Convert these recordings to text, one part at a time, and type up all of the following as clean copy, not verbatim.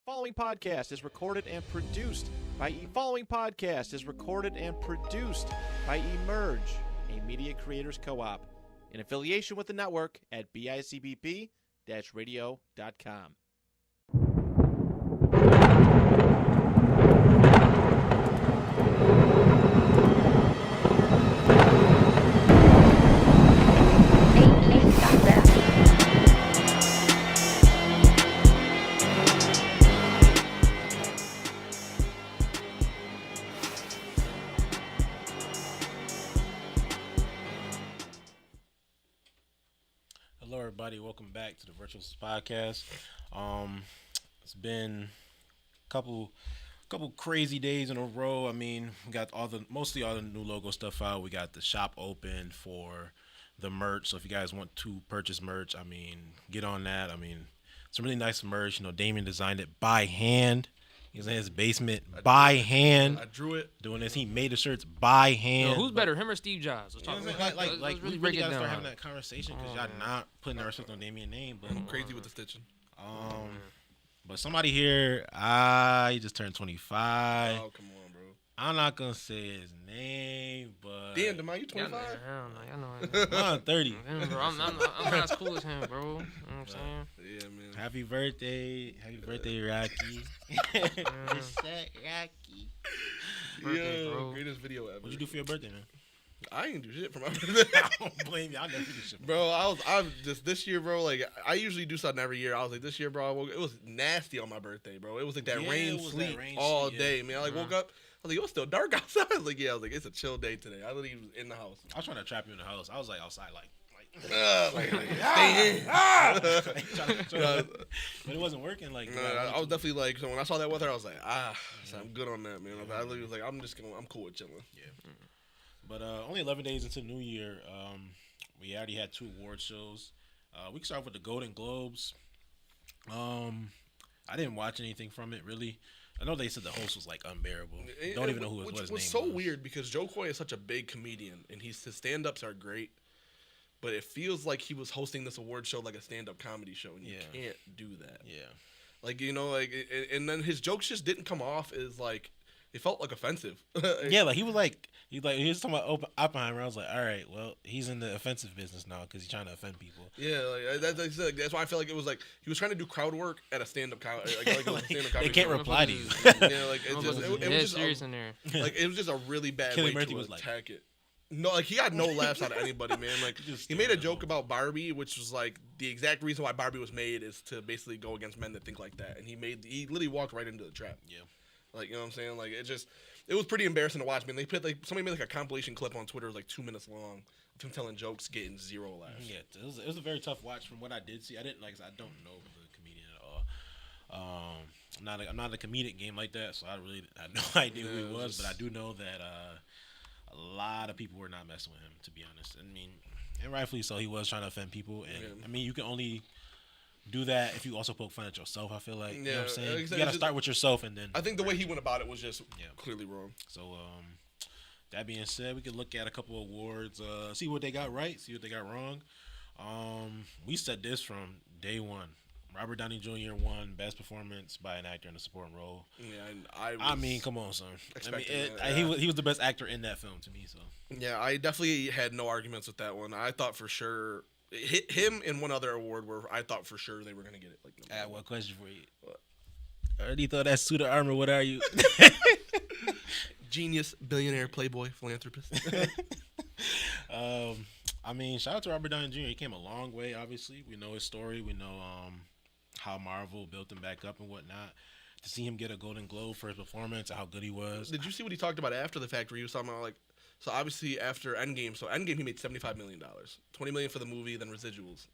Following podcast is recorded and produced by Emerge, a media creators co-op, in affiliation with the network at bicbp-radio.com. Hello, everybody. Welcome back to the Virtuosos podcast. It's been a couple crazy days in a row. I mean, we got mostly all the new logo stuff out. We got the shop open for the merch. So if you guys want to purchase merch, I mean, get on that. I mean, some really nice merch. You know, Damien designed it by hand. He was in his basement by hand. I drew it. Doing this, he made the shirts by hand. Yo, who's better, him or Steve Jobs? Let's talk Like, let's we really gotta start having that conversation because y'all not putting our stuff on Damien's name. But I'm crazy with the stitching. But somebody here, he just turned 25. Oh, come on, bro. I'm not gonna say his name, but Damn, Demai, you 25? Hell no, y'all know. I'm 30. Damn, bro, I'm not as cool as him, bro. You know what I'm saying? Yeah, man. Happy birthday, Rocky. Rocky. Birthday, bro. Greatest video ever. What'd you do for your birthday, man? I didn't do shit for my birthday. I don't blame you. I never do shit, Bro, I'm just this year, bro. Like I usually do something every year. I was like, this year, bro, it was nasty on my birthday, bro. It was like that rain, sleet all day, man. I like woke up. I was like, it was still dark outside. I was like, it's a chill day today. I literally was in the house. I was trying to trap you in the house. I was like outside, stay in. But it wasn't working. Like, I was definitely like, so when I saw that weather, I was like, so I'm good on that, man. I literally was like, I'm cool with chilling. Yeah. But only 11 days into the new year, we already had 2 award shows. We can start with the Golden Globes. I didn't watch anything from it, really. I know they said the host was, like, unbearable. Don't even know what his name was. Which was so weird because Joe Coy is such a big comedian, and his stand-ups are great. But it feels like he was hosting this award show like a stand-up comedy show, and you can't do that. Yeah. Like, you know, like, and then his jokes just didn't come off as, like, it felt like offensive. Yeah, like he was talking about Oppenheimer. I was like, all right, well, he's in the offensive business now because he's trying to offend people. Yeah, like that's why I feel like it was like he was trying to do crowd work at a stand-up comedy. They can't reply to you. Yeah, like it was just serious in there. Like it was just a really bad Killian way Murphy to was like, attack it. No, like he got no laughs out of anybody, man. Like he made a joke about Barbie, which was like the exact reason why Barbie was made is to basically go against men that think like that, and he literally walked right into the trap. Yeah. Like, you know what I'm saying? Like, it was pretty embarrassing to watch. I mean, somebody made like a compilation clip on Twitter, like 2 minutes long, of him telling jokes, getting 0 laughs. Yeah, it was a very tough watch from what I did see. I don't know the comedian at all. I'm not a comedic game like that, so I had no idea who he was. But I do know that a lot of people were not messing with him, to be honest. I mean, and rightfully so. He was trying to offend people, and I mean, you can only do that if you also poke fun at yourself. I feel like, you know what I'm saying? You gotta start with yourself, and then I think the way he went about it was just clearly wrong. So that being said, we could look at a couple of awards, see what they got right, see what they got wrong. We said this from day one. Robert Downey Jr. won Best Performance by an Actor in a Supporting Role. Yeah, and I mean, come on, son. He was the best actor in that film to me. So yeah, I definitely had no arguments with that one. I thought for sure him and one other award where I thought for sure they were gonna get it. Like, I have one question for you. What? I already thought that suit of armor. What are you? Genius, billionaire, playboy, philanthropist. I mean, shout out to Robert Downey Jr. He came a long way. Obviously, we know his story. We know how Marvel built him back up and whatnot. To see him get a Golden Globe for his performance and how good he was. Did you see what he talked about after the fact? Where he was talking about like, so obviously after Endgame, he made $75 million, $20 million for the movie, then residuals,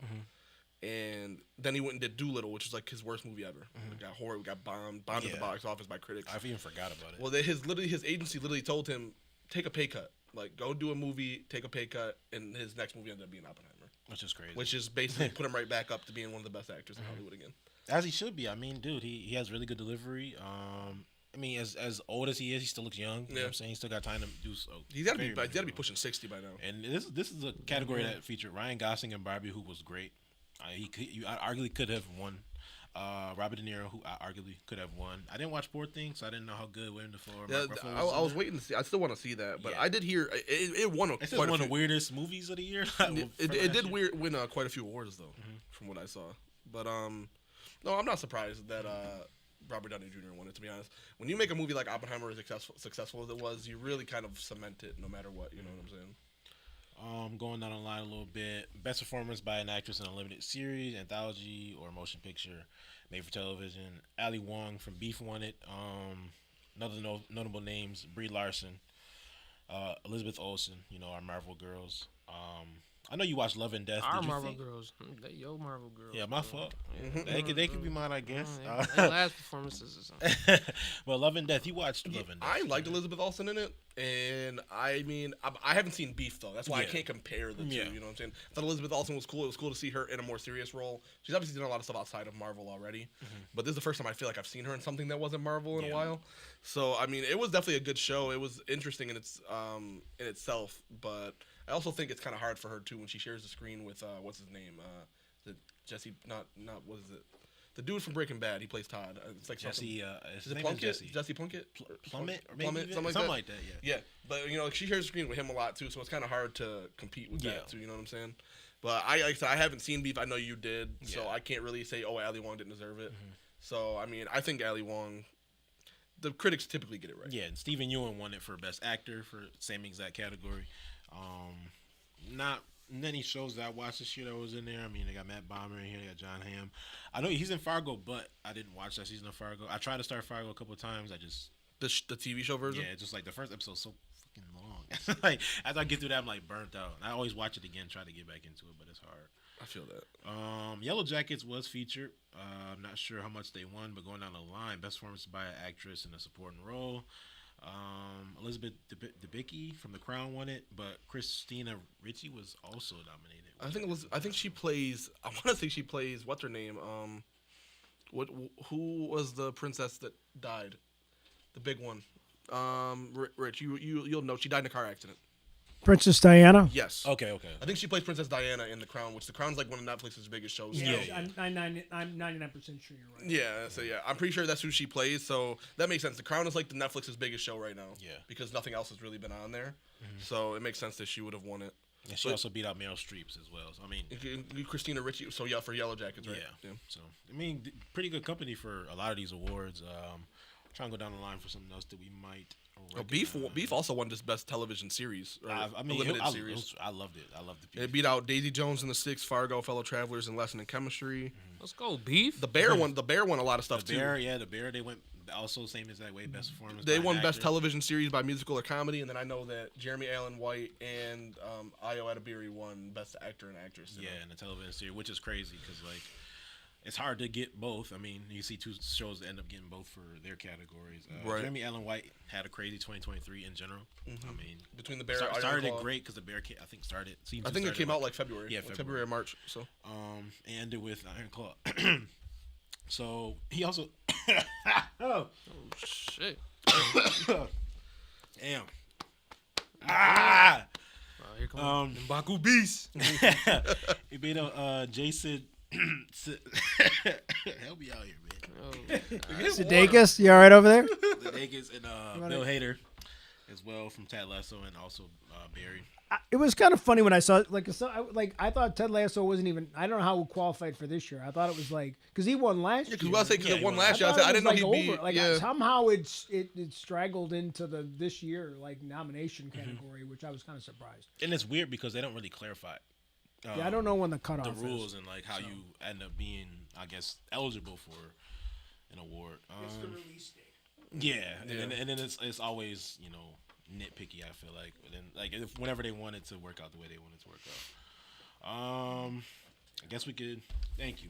and then he went and did Doolittle, which is like his worst movie ever. It got horror, it got bombed at the box office by critics. I even forgot about it. Well, his agency literally told him take a pay cut, like go do a movie, take a pay cut, and his next movie ended up being Oppenheimer, which is crazy. Which is basically put him right back up to being one of the best actors in Hollywood again. As he should be. I mean, dude, he has really good delivery. I mean, as old as he is, he still looks young. You know what I'm saying? He still got time to do so. He's got to be pushing 60 by now. And this is a category that featured Ryan Gosling and Barbie, who was great. He arguably could have won. Robert De Niro, who I arguably could have won. I didn't watch Poor Things, so I didn't know how good William Dafoe or Yeah, Mark Ruffalo I was waiting to see. I still want to see that, but Yeah. I did hear it won It's quite one a of the few. weirdest movies of the year. It did win quite a few awards though, from what I saw. But no, I'm not surprised that Robert Downey Jr. won it. To be honest, when you make a movie like Oppenheimer as successful as it was, you really kind of cement it, no matter what. You know what I'm saying? Going down the line a little bit. Best performance by an actress in a limited series, anthology, or motion picture made for television. Ali Wong from Beef won it. Another notable names: Brie Larson, Elizabeth Olsen. You know, our Marvel girls. I know you watched Love and Death. Our Did you Marvel think- girls. They your Marvel girls. Yeah, my bro. fault. Yeah. They could be mine, I guess. Their last performances or something. But Love and Death, you watched Love and Death. I liked Elizabeth Olsen in it, and I mean, I haven't seen Beef though. That's why I Yeah. can't compare the two. Yeah. You know what I'm saying? I thought Elizabeth Olsen was cool. It was cool to see her in a more serious role. She's obviously done a lot of stuff outside of Marvel already, but this is the first time I feel like I've seen her in something that wasn't Marvel in a Yeah. while. So I mean, it was definitely a good show. It was interesting in itself, but I also think it's kind of hard for her too when she shares the screen with what's his name, the Jesse, not what is it? The dude from Breaking Bad. He plays Todd. It's like Jesse. Is His it name is Plunkett? Jesse. Jesse Plunkett? Plummet, or maybe Plummet, even? something something like like that. Yeah. Yeah, but you know, like, she shares the screen with him a lot too, so it's kind of hard to compete with Yeah. that too. You know what I'm saying? But like I said, I haven't seen Beef. I know you did, so Yeah. I can't really say, oh, Ali Wong didn't deserve it. So I mean, I think Ali Wong. The critics typically get it right. Yeah, and Stephen Ewan won it for Best Actor for same exact category. Not many shows that I watched this year that was in there. I mean, they got Matt Bomer in here, they got John Hamm. I know he's in Fargo, but I didn't watch that season of Fargo. I tried to start Fargo a couple of times. I just The TV show version. yeah, just like the first episode's so fucking long. Like as I get through that, I'm like burnt out. I always watch it again, try to get back into it, but it's hard. I feel that. Yellow Jackets was featured. I'm not sure how much they won, but going down the line, best performance by an actress in a supporting role. Elizabeth Debicki from The Crown won it, but Christina Ricci was also nominated. I think she plays. I want to say she plays. What's her name? Who was the princess that died? The big one. Rich, you'll know. She died in a car accident. Princess Diana. Yes. Okay. I think she plays Princess Diana in The Crown, which The Crown's like one of Netflix's biggest shows. Yeah, Yeah. I'm 99% sure you're right. Yeah, so yeah, I'm pretty sure that's who she plays. So that makes sense. The Crown is like the Netflix's biggest show right now. Yeah. Because nothing else has really been on there. So it makes sense that she would have won it. And she But- also beat out Meryl Streep as well. So I mean, Christina Ricci. So yeah, for Yellow Jackets, right? yeah. So I mean, pretty good company for a lot of these awards. Trying to go down the line for something else that we might. Oh, Beef also won this best television series. Or I mean, limited series. I loved it. I loved the It beat out Daisy Jones in the Six, Fargo, Fellow Travelers, and Lesson in Chemistry. Let's go, Beef. The Bear won. The Bear won a lot of stuff The Bear, too. yeah, the Bear. They went also same exact way. Best performance. They by an won Best actor. Television Series by Musical or Comedy, and then I know that Jeremy Allen White and Ayo Edebiri won Best Actor and Actress. Yeah, in the television series, which is crazy because like it's hard to get both. I mean, you see two shows that end up getting both for their categories. Right. Jeremy Allen White had a crazy 2023 in general. I mean, Between the Bear, started Iron it Claw. great because the Bear, I think, started. Season I two think it started came out like February. Yeah, February February. or March. So and ended with Iron Claw. So he also. Oh, Shit. damn. Ah. Here comes Mbaku Beast. He beat up Jason. Help me out here, man. Sudeikis, you all right over there? Sudeikis and Bill Hader as well from Ted Lasso and also Barry. It was kind of funny when I saw it. I thought Ted Lasso wasn't even. I don't know how it qualified for this year. I thought it was like because he won last year. because I say because Yeah, it he won won. last year. I thought said I it didn't know was, he'd over. be. Like Yeah. somehow it straggled into the this year like nomination category, which I was kind of surprised. And it's weird because they don't really clarify Yeah, I don't know when the cutoff the is. rules and like how you end up being, I guess, eligible for an award. release date. Yeah, and then it's always nitpicky. I feel like, but then whenever they want it to work out the way they want it to work out. I guess we could. Thank you.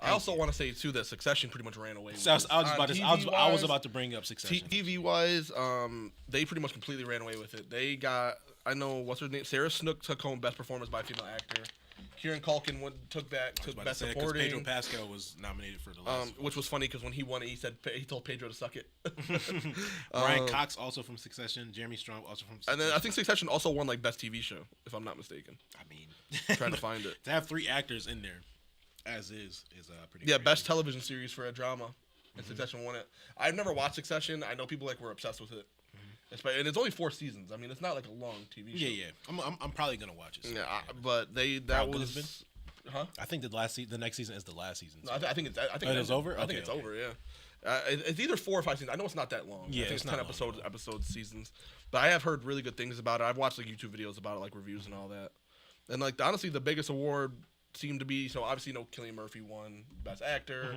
I also want to say too that Succession pretty much ran away. So I was about to bring up Succession. TV wise, they pretty much completely ran away with it. They got, I know what's her name, Sarah Snook took home Best Performance by a Female Actor. Kieran Culkin took Best Pedro Supporting. Pascal was nominated for the last. Which was funny because when he won it, he told Pedro to suck it. Brian Cox also from Succession. Jeremy Strong also from Succession. And then I think Succession also won like Best TV Show, if I'm not mistaken. I mean, Trying to find it. to have 3 actors in there As is pretty. Yeah, crazy. best television series for a drama. And Succession won it. I've never watched Succession. I know people like were obsessed with it. And it's only 4 seasons. I mean, it's not like a long TV show. Yeah. I'm probably gonna watch it. So. Yeah, but How that good it's was. Huh? I think the next season is the last season. No, I think it's. I think it's over. I think it's over. Yeah. It's either 4 or 5 seasons. I know it's not that long. Yeah, I think it's it's 10 not episode seasons. But I have heard really good things about it. I've watched like YouTube videos about it, like reviews and all that. And like honestly, the biggest award seemed to be obviously Cillian Murphy won Best Actor.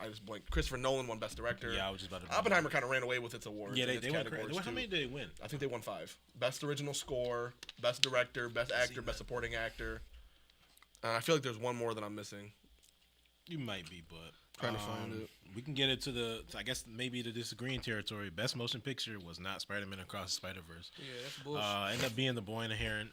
I just blanked. Christopher Nolan won Best Director. Yeah, I was just about to. Oppenheimer kind of ran away with its awards. Yeah, in its they went. categories, How many did they win? I think they won 5. Best Original Score, Best Director, Best Actor, Best Supporting Actor. I feel like there's one more that I'm missing. You might be, but Trying to find it. We can get it to I guess maybe the disagreeing territory. Best Motion Picture was not Spider-Man Across the Spider-Verse. Yeah, that's bullshit. Ended up being The Boy and the Heron.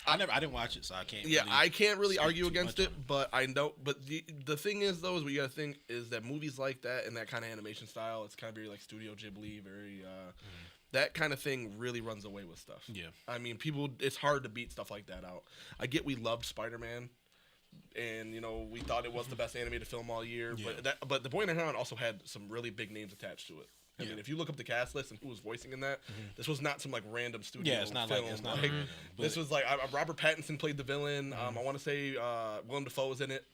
I didn't watch it, so I can't. Yeah, really I can't really speak argue too against much it, on but I know. But the thing is, though, is what you gotta think is that movies like that and that kind of animation style, it's kind of very like Studio Ghibli, very that kind of thing really runs away with stuff. Yeah. I mean, it's hard to beat stuff like that out. I get we loved Spider-Man, and we thought it was the best animated film all year, Yeah. but The Boy and the Heron also had some really big names attached to it. I mean, if you look up the cast list and who was voicing in that, this was not some like random studio. Yeah, it's not film. like it's not. This was like Robert Pattinson played the villain. I want to say Willem Dafoe was in it.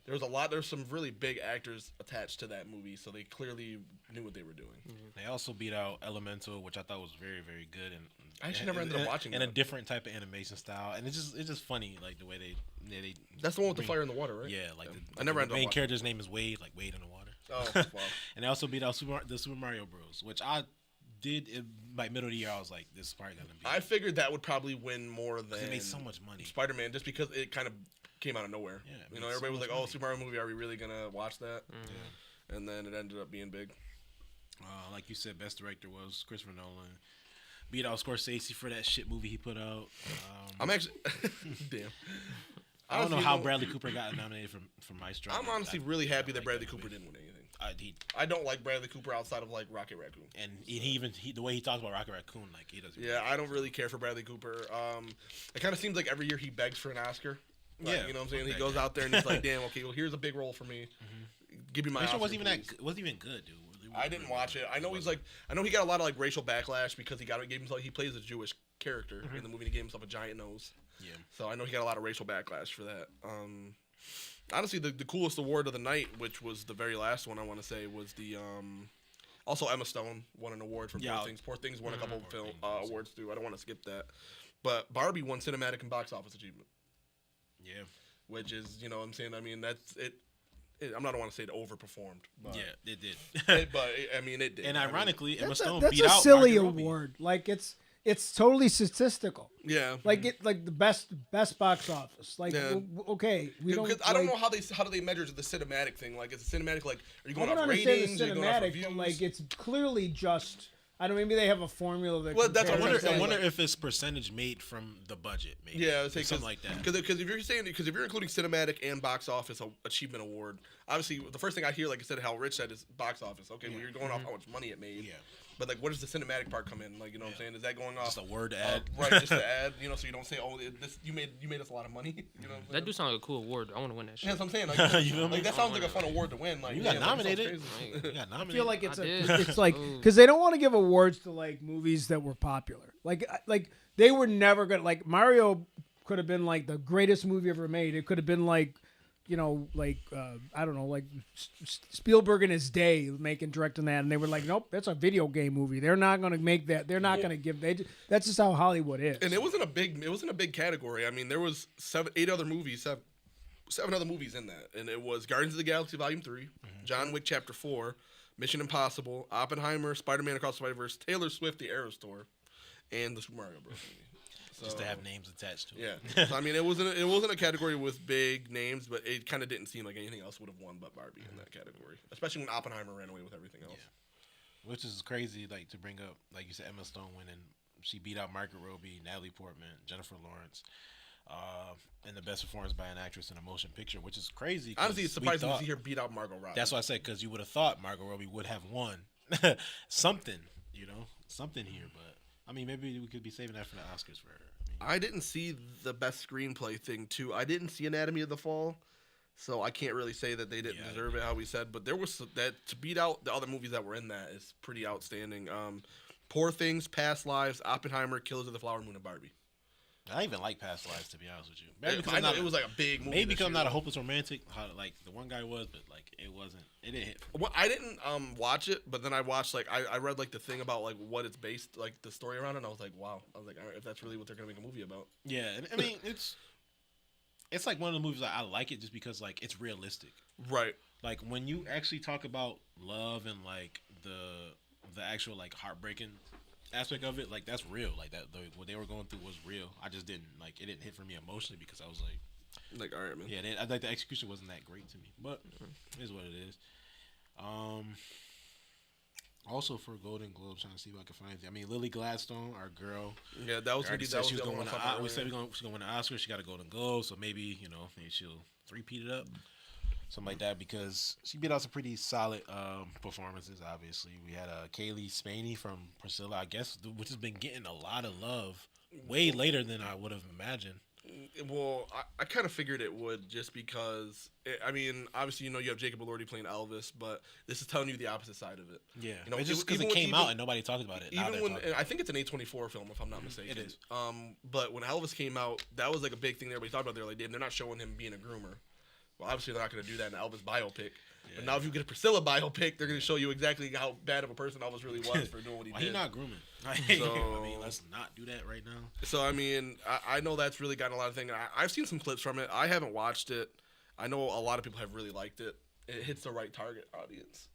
There's some really big actors attached to that movie, so they clearly knew what they were doing. They also beat out Elemental, which I thought was very, very good, and I actually never ended up watching and a that. different type of animation style, and it's just funny like the way they. That's the one with the fire in the water, right? Yeah, like I never the ended up main watching. character's name is Wade, like Wade in the water. Oh, wow. And they also beat out the Super Mario Bros, which I did by middle of the year. I was like, this is probably gonna be. I figured that would probably win more than it made so much money. Spider-Man, just because it kind of came out of nowhere. Yeah, it made everybody so was like, much "Oh, money. Super Mario movie, are we really gonna watch that?" And then it ended up being big. Like you said, best director was Christopher Nolan. Beat out Scorsese for that shit movie he put out. I'm actually, damn. I don't know Honestly, how Bradley Cooper got nominated for Maestro. I'm honestly really happy that like Bradley that Cooper movie. didn't win anything. He, I don't like Bradley Cooper outside of like Rocket Raccoon. and he the way he talks about Rocket Raccoon, like he doesn't. Yeah, I don't really care for Bradley Cooper. It kind of seems like every year he begs for an Oscar. Like, Yeah, you know what I'm saying? fuck He that goes guy. out there and he's like, "Damn, okay, well here's a big role for me. Give me my Maestro Oscar." wasn't even please." wasn't even good, dude. I didn't watch it. I know he got a lot of like racial backlash because he plays a Jewish character in the movie. And he gave himself a giant nose. Yeah. So I know he got a lot of racial backlash for that. Honestly, the coolest award of the night, which was the very last one I want to say, was the also Emma Stone won an award for Yeah. Poor Things. Poor Things won a couple of Poor film Things also. awards too. I don't want to skip that, but Barbie won cinematic and box office achievement, Yeah. which is what I'm saying. I mean that's it. I'm not want to say it overperformed. But Yeah, it did. I mean it did. And I mean, ironically, Emma That's Stone a beat out silly Margot Robbie. award. Like it's totally statistical. yeah. Like the best box office. Like Yeah. okay, we don't. Because I don't like- know how do they measure the cinematic thing? Like, is the cinematic like? Are you I going don't off understand ratings? the Are you going off cinematic, reviews? but like it's clearly just. I don't. Maybe they have a formula that. Well, that's what compares I'm saying. I it. wonder if it's percentage made from the budget, maybe. Yeah, Or something like that. Because if you're including cinematic and box office achievement award, obviously the first thing I hear, like I said, how Rich said, is box office. Okay, well you're going off how much money it made. Yeah. But like, where does the cinematic part come in? Like, you know what I'm saying? Is that going off Just a word ad. right? Just the ad. So you don't say, oh, you made us a lot of money. You know. What I'm That saying? do sound like a cool award. I want to win that shit. Yeah, that's what I'm saying. Like, You feel me? like that sounds like a fun award to win. Like You got damn, that sounds nominated. crazy. You got nominated. I feel like it's I a. did. It's like Ooh. because they don't want to give awards to like movies that were popular. Like they were never gonna like Mario could have been like the greatest movie ever made. It could have been like. I don't know, like Spielberg in his day directing that, and they were like, nope, that's a video game movie. They're not going to make that. They're not going to give. That's just how Hollywood is. And it wasn't a big category. I mean, there was seven other movies in that, and it was Guardians of the Galaxy Volume 3, John Wick Chapter 4, Mission Impossible, Oppenheimer, Spider-Man Across the Spider-Verse, Taylor Swift, The Eras Tour, and the Super Mario Bros. movie. just to have names attached to it. Yeah, so, I mean, it wasn't a category with big names, but it kind of didn't seem like anything else would have won but Barbie in that category, especially when Oppenheimer ran away with everything else. Which is crazy, like to bring up, like you said, Emma Stone winning. She beat out Margaret Robbie, Natalie Portman, Jennifer Lawrence, and the best performance by an actress in a motion picture, which is crazy. 'cause Honestly, it's we surprising to thought- see her beat out Margot Robbie. That's what I said, because you would have thought Margot Robbie would have won something, something here. But I mean, maybe we could be saving that for the Oscars for her. I mean, I didn't see the best screenplay thing too. I didn't see Anatomy of the Fall, so I can't really say that they didn't deserve it how we said. But there was that to beat out the other movies that were in that is pretty outstanding. Poor Things, Past Lives, Oppenheimer, Killers of the Flower Moon, and Barbie. I even like Past Lives, to be honest with you. I know it was like a big movie. Maybe because I'm not a hopeless romantic, like the one guy was, but like it wasn't. It didn't hit. Well, I didn't watch it, but then I watched I read like the thing about like what it's based, like the story around it, and I was like, wow. I was like, all right, if that's really what they're gonna make a movie about. Yeah, and I mean it's like one of the movies I like it just because like it's realistic. Right. Like when you actually talk about love and like the actual like heartbreaking aspect of it, like that's real. Like that what they were going through was real. I just didn't like it didn't hit for me emotionally because I was like all right, man. Yeah, I like the execution wasn't that great to me, but it is what it is. Also for Golden Globes, trying to see if I can find it. I mean, Lily Gladstone, our girl. Yeah, that was already that said was she was the going to one win. I thought We said earlier. she's going to win an Oscar. She got a Golden Globe, so maybe maybe she'll three-peat it up, something like that. Because she beat out some pretty solid performances. Obviously, we had Kaylee Spaney from Priscilla, I guess, which has been getting a lot of love way later than I would have imagined. Well, I kind of figured it would just because, I mean, obviously, you have Jacob Elordi playing Elvis, but this is telling you the opposite side of it. Yeah, it's just because it came out and nobody talked about it. Even when, I think it's an A24 film, if I'm not mistaken. It is. But when Elvis came out, that was like a big thing everybody talked about. They're like, damn, they're not showing him being a groomer. Well, obviously, they're not going to do that in an Elvis biopic. Yeah. But now if you get a Priscilla biopic, they're going to show you exactly how bad of a person Elvis really was for doing what he did. He's not grooming. So, I mean, let's not do that right now. So, I mean, I know that's really gotten a lot of things. I've seen some clips from it. I haven't watched it. I know a lot of people have really liked it. It hits the right target audience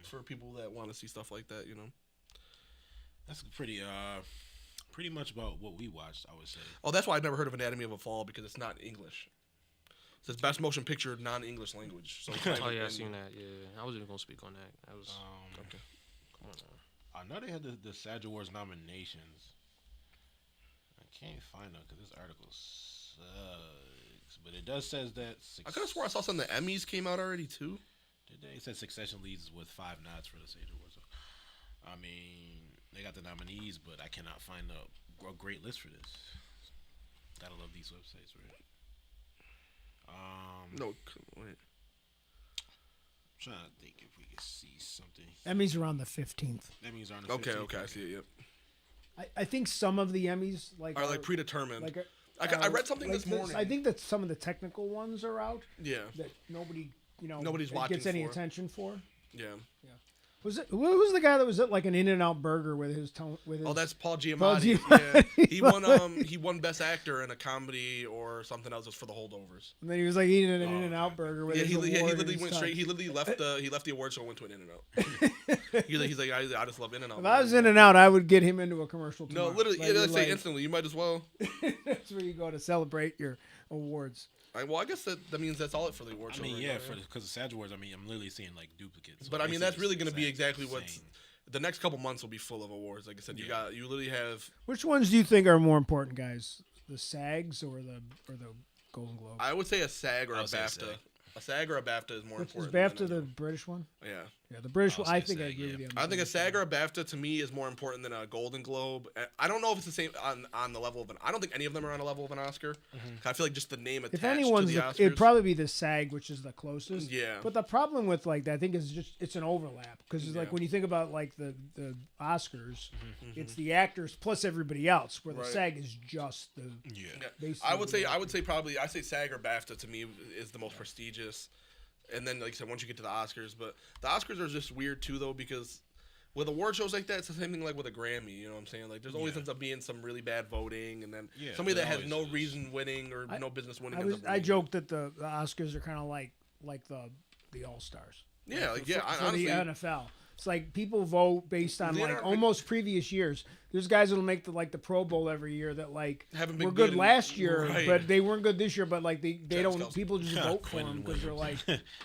for people that want to see stuff like that, That's pretty much about what we watched, I would say. Oh, that's why I've never heard of Anatomy of a Fall, because it's not English. It says best motion picture, non-English language. So oh yeah, I seen that. Yeah, I wasn't even gonna speak on that. I was okay. Come on now. I know they had the SAG Awards nominations. I can't find them because this article sucks. But it does says that. I could have swore I saw some of the Emmys came out already too. Did they? It said Succession leads with 5 nods for the SAG Awards. So, I mean, they got the nominees, but I cannot find a great list for this. Gotta love these websites, right? No, wait. I'm trying to think if we can see something. Emmys are on the 15th. Emmys are on the 15th. Okay, I see it. Yep. I think some of the Emmys are like predetermined. Like I read something this morning. I think that some of the technical ones are out. Yeah. That nobody, nobody's watching gets any for. attention for. Yeah. Yeah. Who's the guy that was at like an In-N-Out burger with his tone? Oh, that's Paul Giamatti. Paul Giamatti. Yeah. He won Best Actor in a comedy or something else just for The Holdovers. And then he was like eating an In-N-Out burger with his he award literally and went stuff. straight. He literally left the award show and went to an In-N-Out. he's like, I just love In-N-Out. If I was In-N-Out, I would get him into a commercial tomorrow. No, literally, let's say instantly. You might as well. That's where you go to celebrate your awards. Well, I guess that means that's all it for the award show. I mean, right yeah, now, because of SAG Awards, I mean, I'm literally seeing like duplicates. But I mean, that's really going to be SAG's exactly what's. insane. The next couple months will be full of awards. Like I said, you literally have. Which ones do you think are more important, guys? The SAGs or the Golden Globe? I would say a SAG or I a would say a BAFTA. SAG. A SAG or a BAFTA is more Is important. BAFTA than the British one? Yeah. Yeah, the British one. I'll I say think I SAG, agree yeah. with you. I think a SAG or a BAFTA to me is more important than a Golden Globe. I don't know if it's the same on the level of an. I don't think any of them are on a level of an Oscar. I feel like just the name attached If anyone's, to the Oscars. it'd probably be the SAG, which is the closest. Yeah. But the problem with like that, I think, is just it's an overlap because like when you think about like the Oscars, it's the actors plus everybody else, where the Right. SAG is just the. Yeah. basically I would say probably I say SAG or BAFTA to me is the most prestigious. And then, like I said, once you get to the Oscars, but the Oscars are just weird too, though, because with award shows like that, it's the same thing like with a Grammy. You know what I'm saying? Like, there's always ends up being some really bad voting, and then somebody that has no reason winning or no business winning. I joked that the Oscars are kind of like the All Stars. Yeah, like, yeah. For Honestly, the NFL, it's like people vote based on Leonardo- like almost previous years. There's guys that'll make the Pro Bowl every year that like Haven't been were good good in- last year, right. but they weren't good this year. But like they don't Kelsey. people just vote for them because they're like,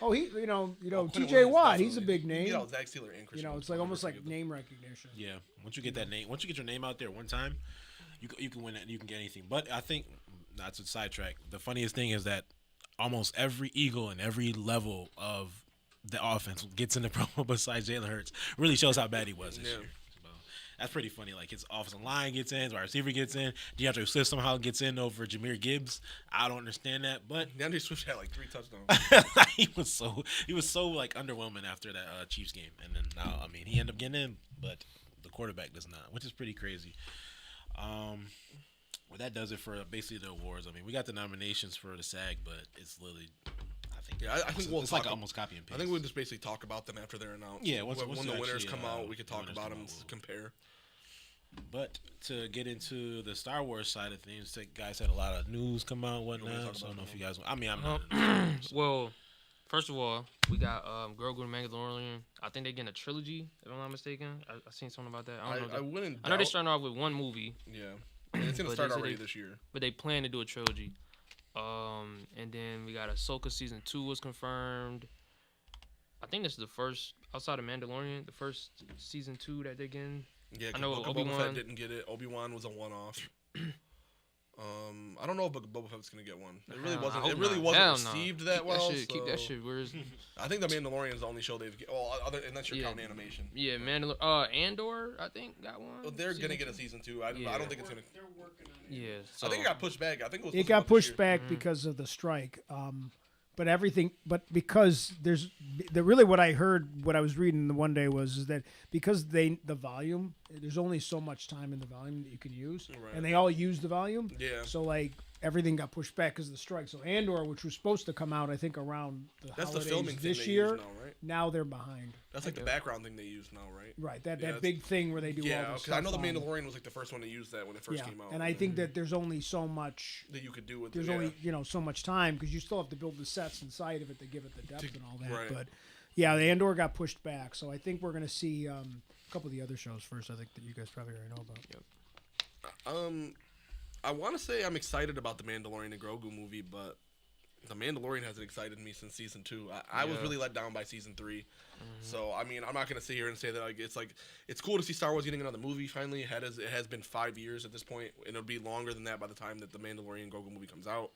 oh Quentin T.J. Williams Watt, he's a definitely- big name. You know, Zach Steeler and Chris It's Williams like are almost pretty like good. name recognition. Yeah, once you get that name, once you get your name out there one time, you can win it and you can get anything. But I think not to sidetrack. The funniest thing is that almost every Eagle and every level of the offense gets in the Pro Bowl besides Jalen Hurts. Really shows how bad he was this year. So, That's pretty funny. Like his offensive line gets in, his wide receiver gets in, DeAndre Swift somehow gets in over Jahmyr Gibbs. I don't understand that, but DeAndre Swift had like 3 touchdowns. he was so like underwhelming after that Chiefs game, and then now I mean he ended up getting in, but the quarterback does not, which is pretty crazy. Well, that does it for basically the awards. I mean, we got the nominations for the SAG, but it's literally, I think we'll it's talk like almost copy and paste. I think we'll just basically talk about them after they're announced. Yeah, when once the winners actually, come out, we could the talk winners about come them, out, we'll- compare. But to get into the Star Wars side of things, the guys had a lot of news come out and whatnot. So I don't know if you guys. I mean, I'm not. Well, first of all, we got Grogu and Mandalorian. I think they're getting a trilogy, if I'm not mistaken. I seen something about that. I don't know. I wouldn't. I know they're starting off with one movie, Yeah, and it's gonna But start they said already they- this year. but they plan to do a trilogy. And then we got Ahsoka season 2 was confirmed. I think this is the first outside of Mandalorian, the first season 2 that they're getting. Yeah, I 'cause know Book of Boba Obi-Wan- Fett didn't get it. Obi-Wan was a one-off. I don't know if Book of Boba Fett's gonna get one. It really I wasn't. hope It really not. wasn't Hell no. received that Keep well. That shit, Keep that so- shit. Where's I think the Mandalorian is the only show they've. Other unless you're Yeah. counting animation. yeah, Andor? I think got one. But they're gonna Season get a 2? season 2. I Yeah. don't think it's gonna. Yeah, so I think it got pushed back. I think it was. It supposed to got come out pushed this year. back because of the strike. But because really what I heard, what I was reading the one day was that because the volume, there's only so much time in the volume that you can use, Right. and they all use the volume. Yeah. So like everything got pushed back because of the strike. So Andor, which was supposed to come out, I think around the That's the holidays filming thing this they year, use now, right? now they're behind. That's like the background thing they use now, right? Right. That Yeah, big thing where they do all Yeah, the because stuff. I know the on- Mandalorian was like the first one to use that when it first Yeah, came out. and I think that there's only so much. that you could do with There's it. only so much time because you still have to build the sets inside of it to give it the depth and all that. Right. But yeah, the Andor got pushed back, so I think we're gonna see a couple of the other shows first. I think that you guys probably already know about. I want to say I'm excited about the Mandalorian and Grogu movie, but the Mandalorian hasn't excited me since season 2. I was Yeah. really let down by season 3. So I mean, I'm not gonna sit here and say that it's cool to see Star Wars getting another movie finally. It has been 5 years at this point, and it'll be longer than that by the time that the Mandalorian Grogu movie comes out.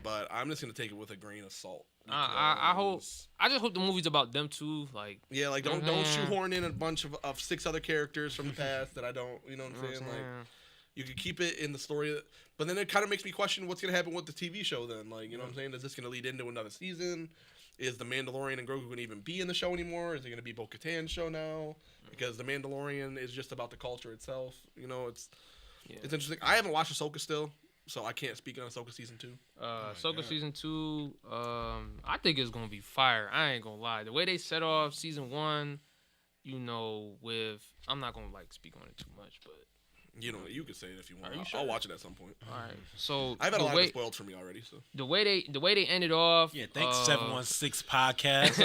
But I'm just gonna take it with a grain of salt. I hope. because- I just hope the movie's about them too. Like, Yeah, like don't shoehorn in a bunch of 6 other characters from the past that I don't. You know what I'm you know what saying? I'm Like. saying? You could keep it in the story, but then it kind of makes me question what's going to happen with the TV show then. Like, you know what I'm saying? Is this going to lead into another season? Is the Mandalorian and Grogu going to even be in the show anymore? Is it going to be Bo-Katan's show now? Because the Mandalorian is just about the culture itself. You know, it's interesting. I haven't watched Ahsoka still, so I can't speak on Ahsoka season 2. Ahsoka season 2. I think it's gonna be fire. I ain't gonna lie. The way they set off season 1, with I'm not gonna speak on it too much, but You know, you could say it if you want. Are you I'll sure? watch it at some point. all right. So I've had a the lot of way it spoiled for me already. So the way they ended off. Yeah, thanks 716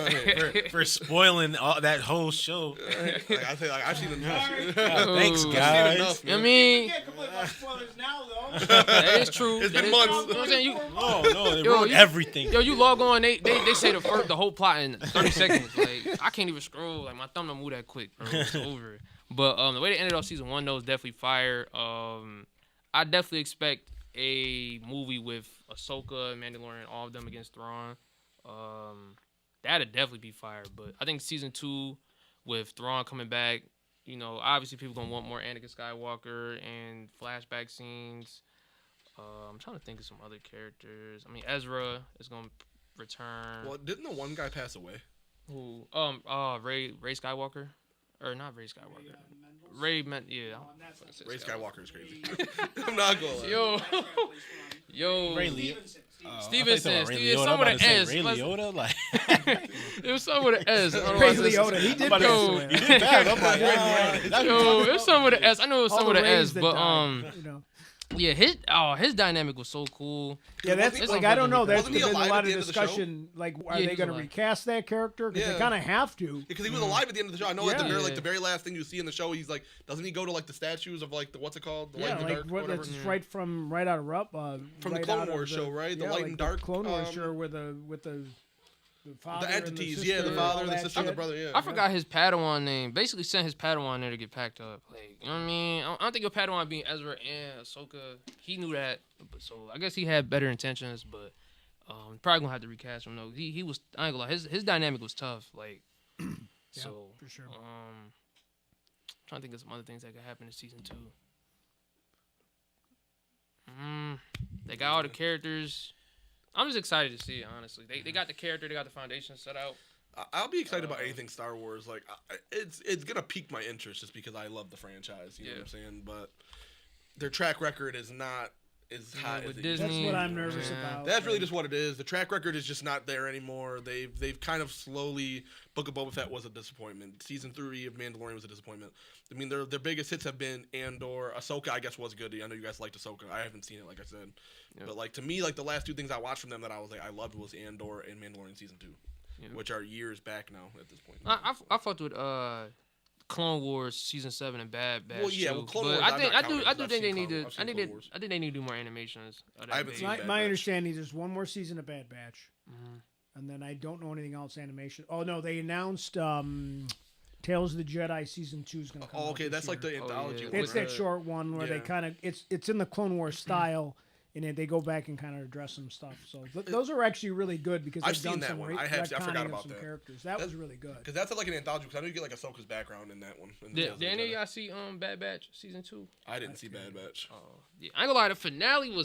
Right. for spoiling that whole show. like, I say, like, I've seen enough. Thanks, I've guys. enough, I mean, can't complain about spoilers now, though. that is true. It's That been is months. true. You know what I'm saying? You, No, they Yo, ruined you- everything. Yo, you log on, they say the whole plot in 30 seconds. Like, I can't even scroll. Like, my thumb don't move that quick, bro. It's over. But the way they ended off season 1, though, is definitely fire. I definitely expect a movie with Ahsoka, Mandalorian, all of them against Thrawn. That'd definitely be fire. But I think season 2, with Thrawn coming back, obviously people gonna want more Anakin Skywalker and flashback scenes. I'm trying to think of some other characters. I mean, Ezra is gonna return. Well, didn't the one guy pass away? Who? Ray Skywalker, or not Ray Skywalker? Ray meant yeah. Ray Skywalker is crazy. I'm not gonna lie. Yo, Ray Leo. Stevenson. Ray It's Liotta. some I'm with about an to say S. Ray Let's- Liotta, like It was some with an S. Ray Liotta, he did I'm about to pass say, away. he did bad. I'm like, yeah, Yo, it was some with an S. I know it was All some the with an Rays S, that but died, yeah, his dynamic was so cool. Yeah, that's It's like on I don't know. There's Wasn't he been a alive lot at the of end of the show? discussion. Like, are Yeah, they he's going to alive. recast that character? Because Yeah. they kind of have to. Because he was alive at the end of the show. I know at the Yeah. very the very last thing you see in the show, he's like, doesn't he go to like the statues of like the what's it called, the Yeah, light and the like dark, or what, whatever? that's right out of Rupp. From the right Clone out of Wars show, right? The yeah, light like and dark, Clone Wars um, show with the father The and entities, the yeah, sister the and father, all the that sister, and the shit. brother, yeah. I forgot his Padawan name. Basically sent his Padawan there to get packed up. Like, you know what I mean? I don't think your Padawan being Ezra and Ahsoka. He knew that, but so I guess he had better intentions. But probably gonna have to recast him though. He was. I ain't gonna lie. His dynamic was tough. Like, so for sure. trying to think of some other things that could happen in season 2. They got all the characters. I'm just excited to see it, honestly. They got the character, they got the foundation set out. I'll be excited about anything Star Wars. Like, it's gonna pique my interest just because I love the franchise. You know what I'm saying? But their track record is not as high as Disney. That's what I'm nervous about. That's really just what it is. The track record is just not there anymore. They've kind of slowly. Book of Boba Fett was a disappointment. Season 3 of Mandalorian was a disappointment. I mean, their biggest hits have been Andor. Ahsoka, I guess, was good. I know you guys liked Ahsoka. I haven't seen it, like I said. Yep. But like to me, like the last 2 things I watched from them that I was like I loved was Andor and Mandalorian season 2, which are years back now at this point. I fucked with Clone Wars season 7 and Bad Batch. Well, yeah, too. Clone but Wars. I do think they need to. I think they need to do more animations. I haven't seen Bad Batch. My understanding is there's one more season of Bad Batch, and then I don't know anything else animation. Oh no, they announced Tales of the Jedi season 2 is going to come. Okay, that's year. like the anthology. It's that short one where they kind of it's in the Clone Wars style. And then they go back and kind of address some stuff. So those are actually really good because I've they've done seen that some one. I forgot about some that. characters. That was really good. Because that's like an anthology. Because I know you get like Ahsoka's background in that one. Did any of y'all see Bad Batch season 2? I didn't see Bad Batch. Yeah, I ain't gonna lie. The finale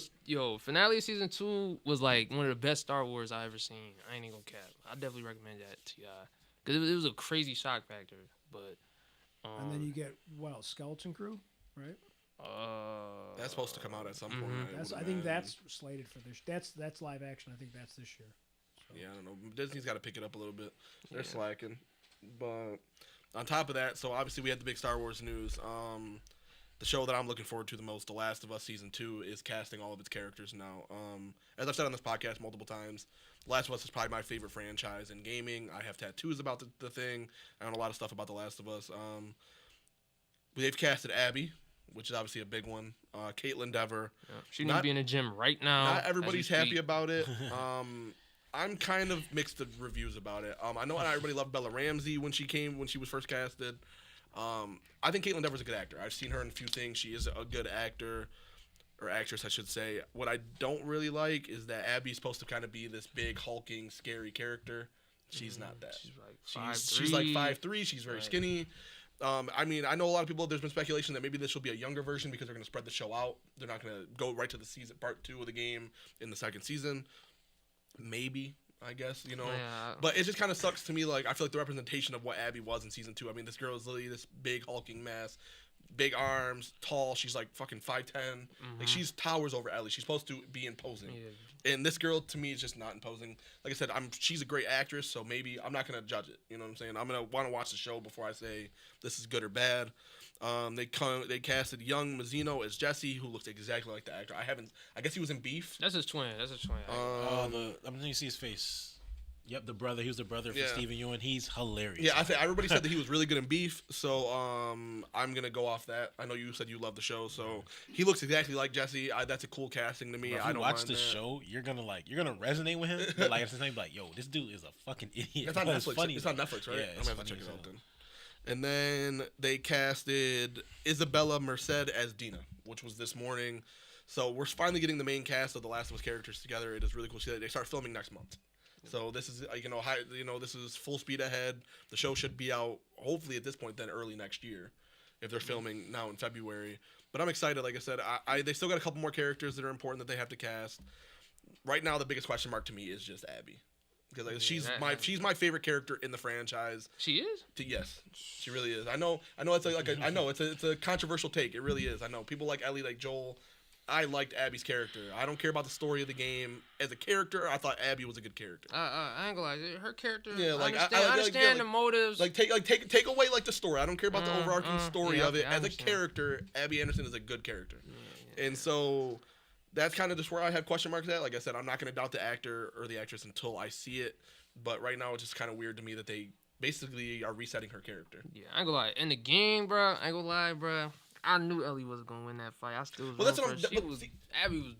of season 2 was like one of the best Star Wars I ever seen. I ain't even gonna cap. I definitely recommend that to y'all because it was a crazy shock factor. But and then you get Skeleton Crew, right? That's supposed to come out at some point. I think that's slated for this. That's live action. I think that's this year. So. Yeah, I don't know. Disney's got to pick it up a little bit. They're slacking. But on top of that, so obviously we had the big Star Wars news. The show that I'm looking forward to the most, The Last of Us season 2, is casting all of its characters now. As I've said on this podcast multiple times, The Last of Us is probably my favorite franchise in gaming. I have tattoos about the thing. I know a lot of stuff about The Last of Us. They've casted Abby, which is obviously a big one. Caitlin Dever. Yeah. She needs to be in the gym right now. Not everybody's happy about it. I'm kind of mixed of reviews about it. I know not everybody loved Bella Ramsey when she was first casted. I think Caitlin Dever's a good actor. I've seen her in a few things. She is a good actor, or actress, I should say. What I don't really like is that Abby's supposed to kind of be this big, hulking, scary character. She's not that. She's like 5'3". She's very skinny. I mean, I know a lot of people, there's been speculation that maybe this will be a younger version because they're going to spread the show out. They're not going to go right to the season, part 2 of the game in the second season. Maybe, I guess, you know. Yeah. But it just kind of sucks to me. Like, I feel like the representation of what Abby was in season 2. I mean, this girl is literally this big hulking mass, big arms, tall. She's like fucking 5'10". Like, she's towers over Ellie. She's supposed to be imposing. Yeah. And this girl, to me, is just not imposing. Like I said, she's a great actress, so maybe I'm not going to judge it. You know what I'm saying? I'm going to want to watch the show before I say this is good or bad. They casted young Mazzino as Jesse, who looks exactly like the actor. I guess he was in Beef. That's his twin. You see his face. Yep, the brother. He was the brother for Stephen Ewan. He's hilarious. Yeah, everybody said that he was really good in Beef, so I'm gonna go off that. I know you said you love the show, so he looks exactly like Jesse. That's a cool casting to me. Bro, if you watch the show, you're gonna resonate with him. But like at the same time, like, yo, this dude is a fucking idiot. It's on Netflix. Funny. It's on Netflix, right? Yeah, I'm gonna have to check it out then. And then they casted Isabella Merced as Dina, which was this morning. So we're finally getting the main cast of the Last of Us characters together. It is really cool. They start filming next month. So this is this is full speed ahead. The show should be out hopefully at this point then early next year, if they're filming now in February. But I'm excited. Like I said, they still got a couple more characters that are important that they have to cast. Right now, the biggest question mark to me is just Abby, because she's my favorite character in the franchise. She is. Yes, she really is. I know. It's a controversial take. It really is. I know people like Ellie, like Joel. I liked Abby's character. I don't care about the story of the game. As a character, I thought Abby was a good character. I ain't gonna lie. Her character. Yeah, like I understand the motives. Like take away like the story. I don't care about the overarching story of it. As a character, Abby Anderson is a good character, and so that's kind of just where I have question marks at. Like I said, I'm not gonna doubt the actor or the actress until I see it. But right now, it's just kind of weird to me that they basically are resetting her character. Yeah, I ain't gonna lie. In the game, bro, I ain't gonna lie, bro. I knew Ellie was gonna win that fight. I still was. Well, that's what Abby was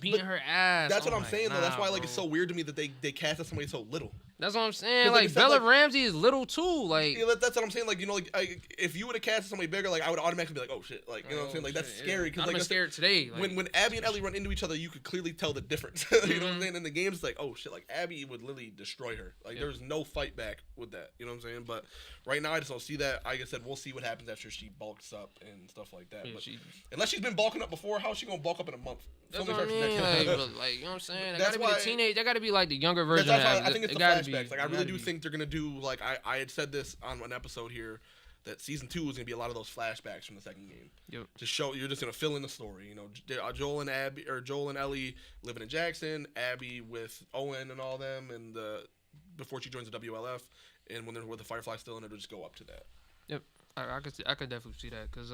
beating her ass. That's what I'm saying, though. That's why it's so weird to me that they casted somebody so little. That's what I'm saying. 'Cause Like, you said, Bella like- Ramsey is little too. Like, Yeah, that's what I'm saying. Like, you know, like if you would have casted somebody bigger, like I would automatically be like, oh shit, like you know what I'm saying. Like that's scary because I'm like scared today. Like, when Abby and Ellie run into each other, you could clearly tell the difference. You know what I'm Mhm. saying? In the games, it's like, oh shit, like Abby would literally destroy her. Like there's no fight back with that. You know what I'm saying? But right now, I just don't see that. Like I said, we'll see what happens after she bulks up and stuff like that. yeah, But she, unless she's been bulking up before, how's she gonna bulk up in a month? that's Filming what I starts mean. next Like, month. but, like, you know what I'm saying? They That's gotta be why- the teenage. They gotta be like the younger version. That's of why Abby. I think it's It the gotta flashbacks. be. Like I It really gotta do be. think they're gonna do like I had said this on an episode here that season 2 is gonna be a lot of those flashbacks from the second game. Yep. To show you're just gonna fill in the story. You know, Joel and Abby or Joel and Ellie living in Jackson, Abby with Owen and all them, and before she joins the WLF, and when they're with the Firefly still in it, it'll just go up to that. Yep. I could definitely see that because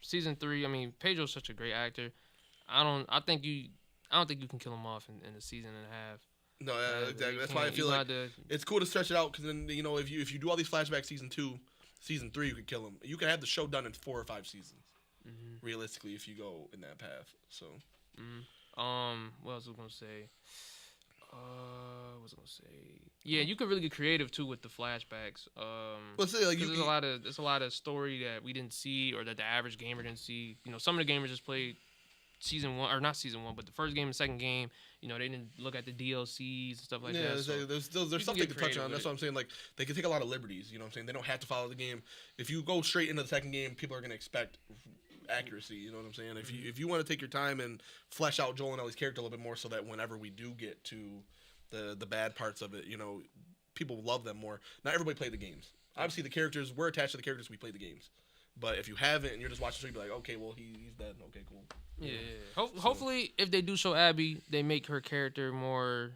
season 3. I mean, Pedro's such a great actor. I don't think you can kill him off in a season and a half. No, You exactly. That's can't- why I you feel like gotta- it's cool to stretch it out because then you know if you do all these flashbacks season 2, season 3 you could kill him. You could have the show done in 4 or 5 seasons. Mhm. Realistically, if you go in that path. So What else was I gonna say? What was I gonna say? Yeah, you could really get creative too with the flashbacks. let's say like 'Cause you there's a lot of story that we didn't see or that the average gamer didn't see. You know, some of the gamers just played season 1 or not season 1, but the first game and second game. You know, they didn't look at the DLCs and stuff like that. So there's you stuff can they get can touch creative on. with That's it. what I'm saying. Like they can take a lot of liberties. You know what I'm saying? They don't have to follow the game. If you go straight into the second game, people are gonna expect accuracy. You know what I'm saying? If you want to take your time and flesh out Joel and Ellie's character a little bit more, so that whenever we do get to the bad parts of it, you know, people will love them more. Not everybody played the games. Obviously, the characters we're attached to the characters. We play the games. But if you haven't and you're just watching the show, you'll be like, okay, well he's dead. Okay, cool. Yeah. Hopefully, if they do show Abby, they make her character more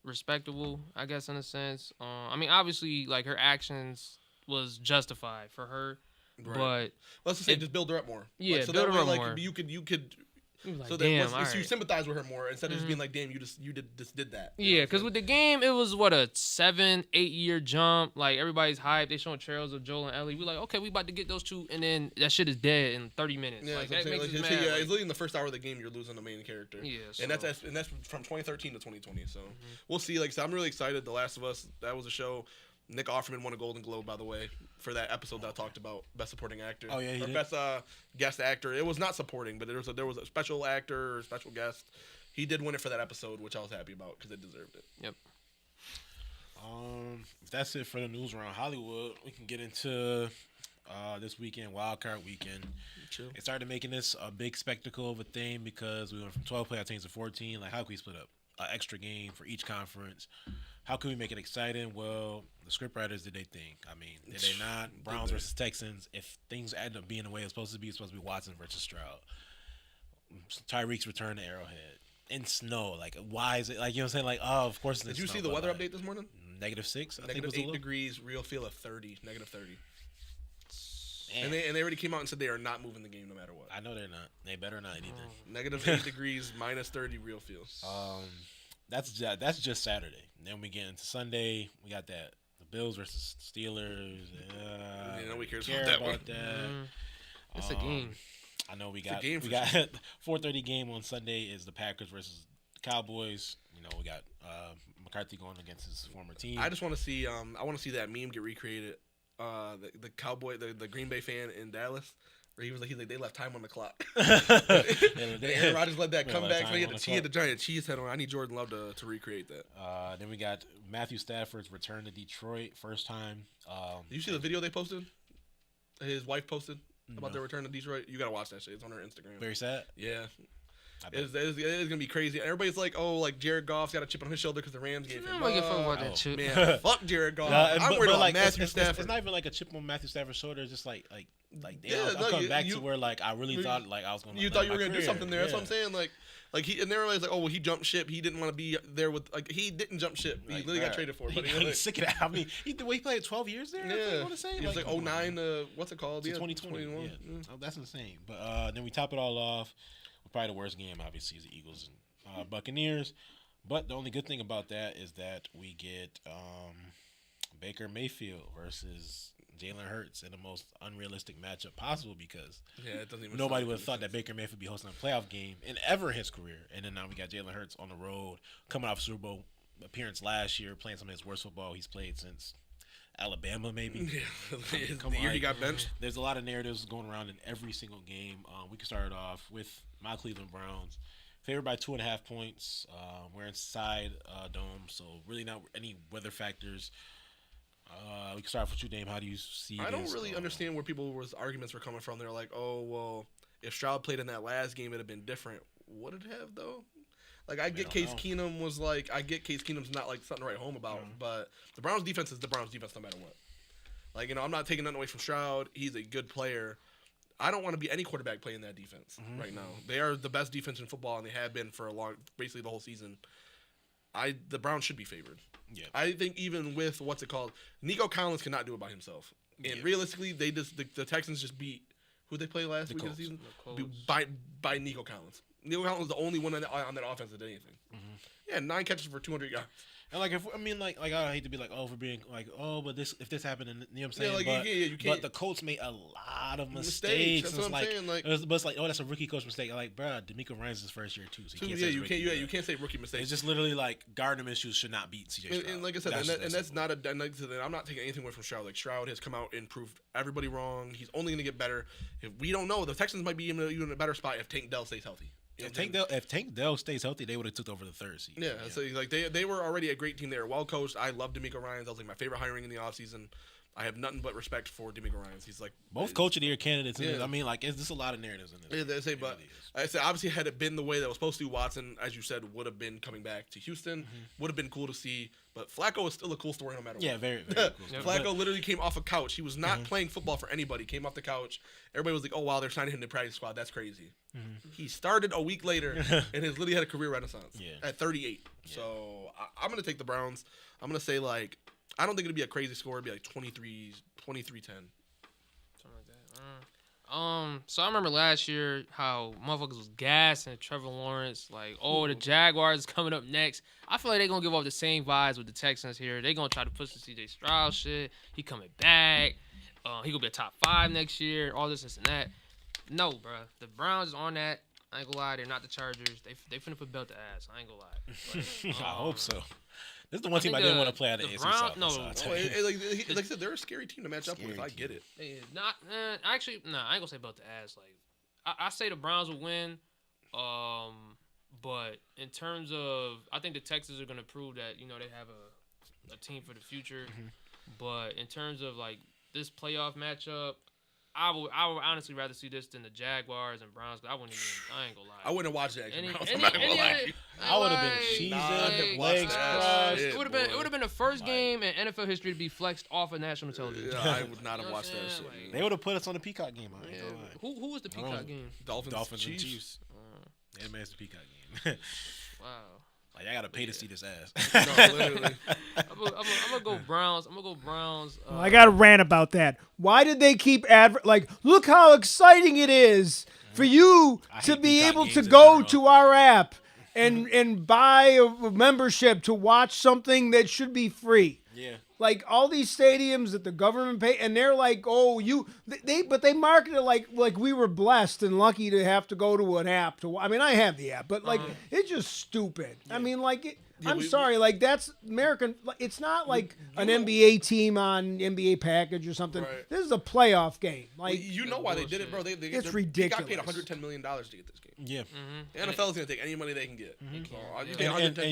respectable, I guess, in a sense. I mean, obviously, like, her actions was justified for her, Right. but Let's just say just build her up more. Yeah, like, so build that her way, up like, more. You could it was like, so that damn, once you alright. sympathize with her more instead of just Mhm. being like, damn, you just did that. You know Yeah, what I'm because saying? with the game, it was, what, a 7-8 year jump. Like, everybody's hyped. They showing trails of Joel and Ellie. We're like, okay, we about to get those two, and then that shit is dead in 30 minutes. Yeah, Like, that's that what I'm makes saying. us Like, mad. it's Like, literally in the first hour of the game you're losing the main character. yeah, And that's so- that's from 2013 to 2020. So Mm-hmm. we'll see. Like, so I'm really excited. The Last of Us, that was a show. Nick Offerman won a Golden Globe, by the way, for that episode that I talked about, best supporting actor. Oh, yeah, he or did? best guest actor. It was not supporting, but there was a special actor or special guest. He did win it for that episode, which I was happy about because it deserved it. Yep. If that's it for the news around Hollywood, we can get into this weekend, wildcard weekend. Chill. It started making this a big spectacle of a thing because we went from 12 playoff teams to 14. Like, how can we split up an extra game for each conference? How can we make it exciting? Well, the scriptwriters did they think. I mean, did they not? Browns they? versus Texans. If things end up being the way it's supposed to be Watson versus Stroud. Tyreek's return to Arrowhead. In snow. Like, why is it? Like, you know what I'm saying? Like, oh, of course it's in Did you snow, see the but, weather like, update this morning? -6. I think it was -8 a low. degrees, real feel of 30, -30. Man, And they already came out and said they are not moving the game no matter what. I know they're not. They better not either. -8 degrees, -30 real feel. That's just Saturday. And then we get into Sunday. We got the Bills versus Steelers. Nobody cares care about that about one. that. It's a game. I know we a got game for 4:30 game on Sunday is the Packers versus Cowboys. You know, we got McCarthy going against his former team. I just want to see. I want to see that meme get recreated. The Cowboy, the Green Bay fan in Dallas, where he's like they left time on the clock. And Aaron Rodgers led that They left comeback. time So he on had the he had the clock. giant cheese head on. I need Jordan Love to recreate that. Then we got Matthew Stafford's return to Detroit, first time. Did you see the video they posted? His wife posted about No. their return to Detroit. You gotta watch that shit. It's on her Instagram. Very sad. Yeah. I bet. It is gonna be crazy. Everybody's like, oh, like Jared Goff's got a chip on his shoulder because the Rams gave him. I'm gonna get fucked about Oh, that shit. Man, fuck Jared Goff. Nah, I'm worried about Matthew it's, Stafford. It's not even like a chip on Matthew Stafford's shoulder. It's just like they Yeah, I'll no, come back you- to where like I really thought like I was gonna. You like, thought you my were gonna do career. something there. That's what I'm Yeah. saying. Like he and they were like, oh, well, he jumped ship. He didn't want to be there with like he didn't jump ship. He Like, literally got bruh, traded for it. But He's like, sick of that. I mean, he played 12 years there. That's what I want to say. He was like come on. 09 what's it called? To Yeah, 2020. 21. Yeah. Oh, that's insane. But then we top it all off with probably the worst game, obviously, is the Eagles and Buccaneers. But the only good thing about that is that we get Baker Mayfield versus Jalen Hurts in the most unrealistic matchup possible because Yeah, it doesn't even. nobody sound would like have thought that Baker Mayfield would be hosting a playoff game in ever his career. And then now we got Jalen Hurts on the road coming off a Super Bowl appearance last year, playing some of his worst football he's played since Alabama, maybe. Yeah, Come the year on. he got benched. There's a lot of narratives going around in every single game. We can start it off with my Cleveland Browns. Favored by 2.5 points. We're inside dome, so really not any weather factors. We can start off with you, Dame. How do you see I don't this? really understand where people's arguments were coming from. They're like, oh, well, if Stroud played in that last game, it'd have been different. Would it have, though? Like, I get Case Keenum's not, like, something to write home about, but the Browns' defense is the Browns' defense no matter what. Like, I'm not taking nothing away from Stroud. He's a good player. I don't want to be any quarterback playing that defense right now. They are the best defense in football, and they have been for basically the whole season. The Browns should be favored. Yeah. I think even with Nico Collins cannot do it by himself. And realistically, the Texans just beat who they played last week of the season by Nico Collins. Nico Collins was the only one on that offense that did anything. Yeah, 9 catches for 200 yards. And like I hate to be like, oh, for being like, oh, but if this happened, and you know what I'm saying? Yeah, like, you can't. But the Colts made a lot of mistakes. That's what I'm saying. Like, but it's like, oh, that's a rookie coach mistake. Like, bro, D'Amico Ryan's his first year too. So you can't say rookie mistakes. It's just literally like Gardner Minshew should not beat CJ Stroud. And like I said, I'm not taking anything away from Stroud. Like, Stroud has come out and proved everybody wrong. He's only going to get better. If we don't know, the Texans might be even in a better spot if Tank Dell stays healthy. If Tank Dell stays healthy, they would have took over the 3rd seed. Yeah, so like they were already a great team. They were well coached. I love D'Amico Ryans. That was like my favorite hiring in the offseason. I have nothing but respect for D'Amico Ryans. He's like both coach of the year candidates. Yeah. I mean, like, it's just a lot of narratives in this. Yeah, they say, but really I said obviously had it been the way that was supposed to, Watson, as you said, would have been coming back to Houston. Would have been cool to see. But Flacco is still a cool story no matter what. Yeah, very, very cool. Flacco literally came off a couch. He was not playing football for anybody. Came off the couch. Everybody was like, "Oh wow, they're signing him to practice squad. That's crazy." He started a week later and has literally had a career renaissance at 38. Yeah. So I'm gonna take the Browns. I'm gonna say like I don't think it'd be a crazy score. It'd be like 23-10. Something like that. So I remember last year how motherfuckers was gassing Trevor Lawrence, like, oh, the Jaguars is coming up next. I feel like they're going to give off the same vibes with the Texans here. They're going to try to push the CJ Stroud shit. He coming back. He going to be a top 5 next year, all this and that. No, bro. The Browns is on that. I ain't going to lie. They're not the Chargers. They finna put belt to ass. I ain't going to lie. But, I hope so. This is the one team I didn't want to play out of the AFC South. No, like I said, they're a scary team to match up with. I get it. I ain't gonna say about the ass. Like, I say the Browns will win. But in terms of, I think the Texans are gonna prove that they have a team for the future. But in terms of like this playoff matchup, I would honestly rather see this than the Jaguars and Browns. I ain't gonna lie. I wouldn't watch that. I'm not gonna lie. I would have been cheesing, legs crossed. It would have been the first game in NFL history to be flexed off of national television. Yeah, I would not have watched that shit. Like, they would have put us on the Peacock game. I ain't gonna lie. Who was the Peacock game? Dolphins and Chiefs. Yeah, man, it's the Peacock game. Wow. Like, I gotta pay to see this ass. No, literally. I'm gonna go Browns. I got a rant about that. Why did they keep look how exciting it is for you to be able to go to our app and buy a membership to watch something that should be free. Yeah. Like all these stadiums that the government pay, and they're like, oh, but they market it like we were blessed and lucky to have to go to an app to. I mean, I have the app, but like it's just stupid. Yeah. I mean, like I'm sorry, like that's American. It's not like an NBA team on NBA package or something. Right. This is a playoff game. Like you know why they did it, bro? It's ridiculous. They got paid $110 million to get this game. Yeah. The NFL is gonna take any money they can get. And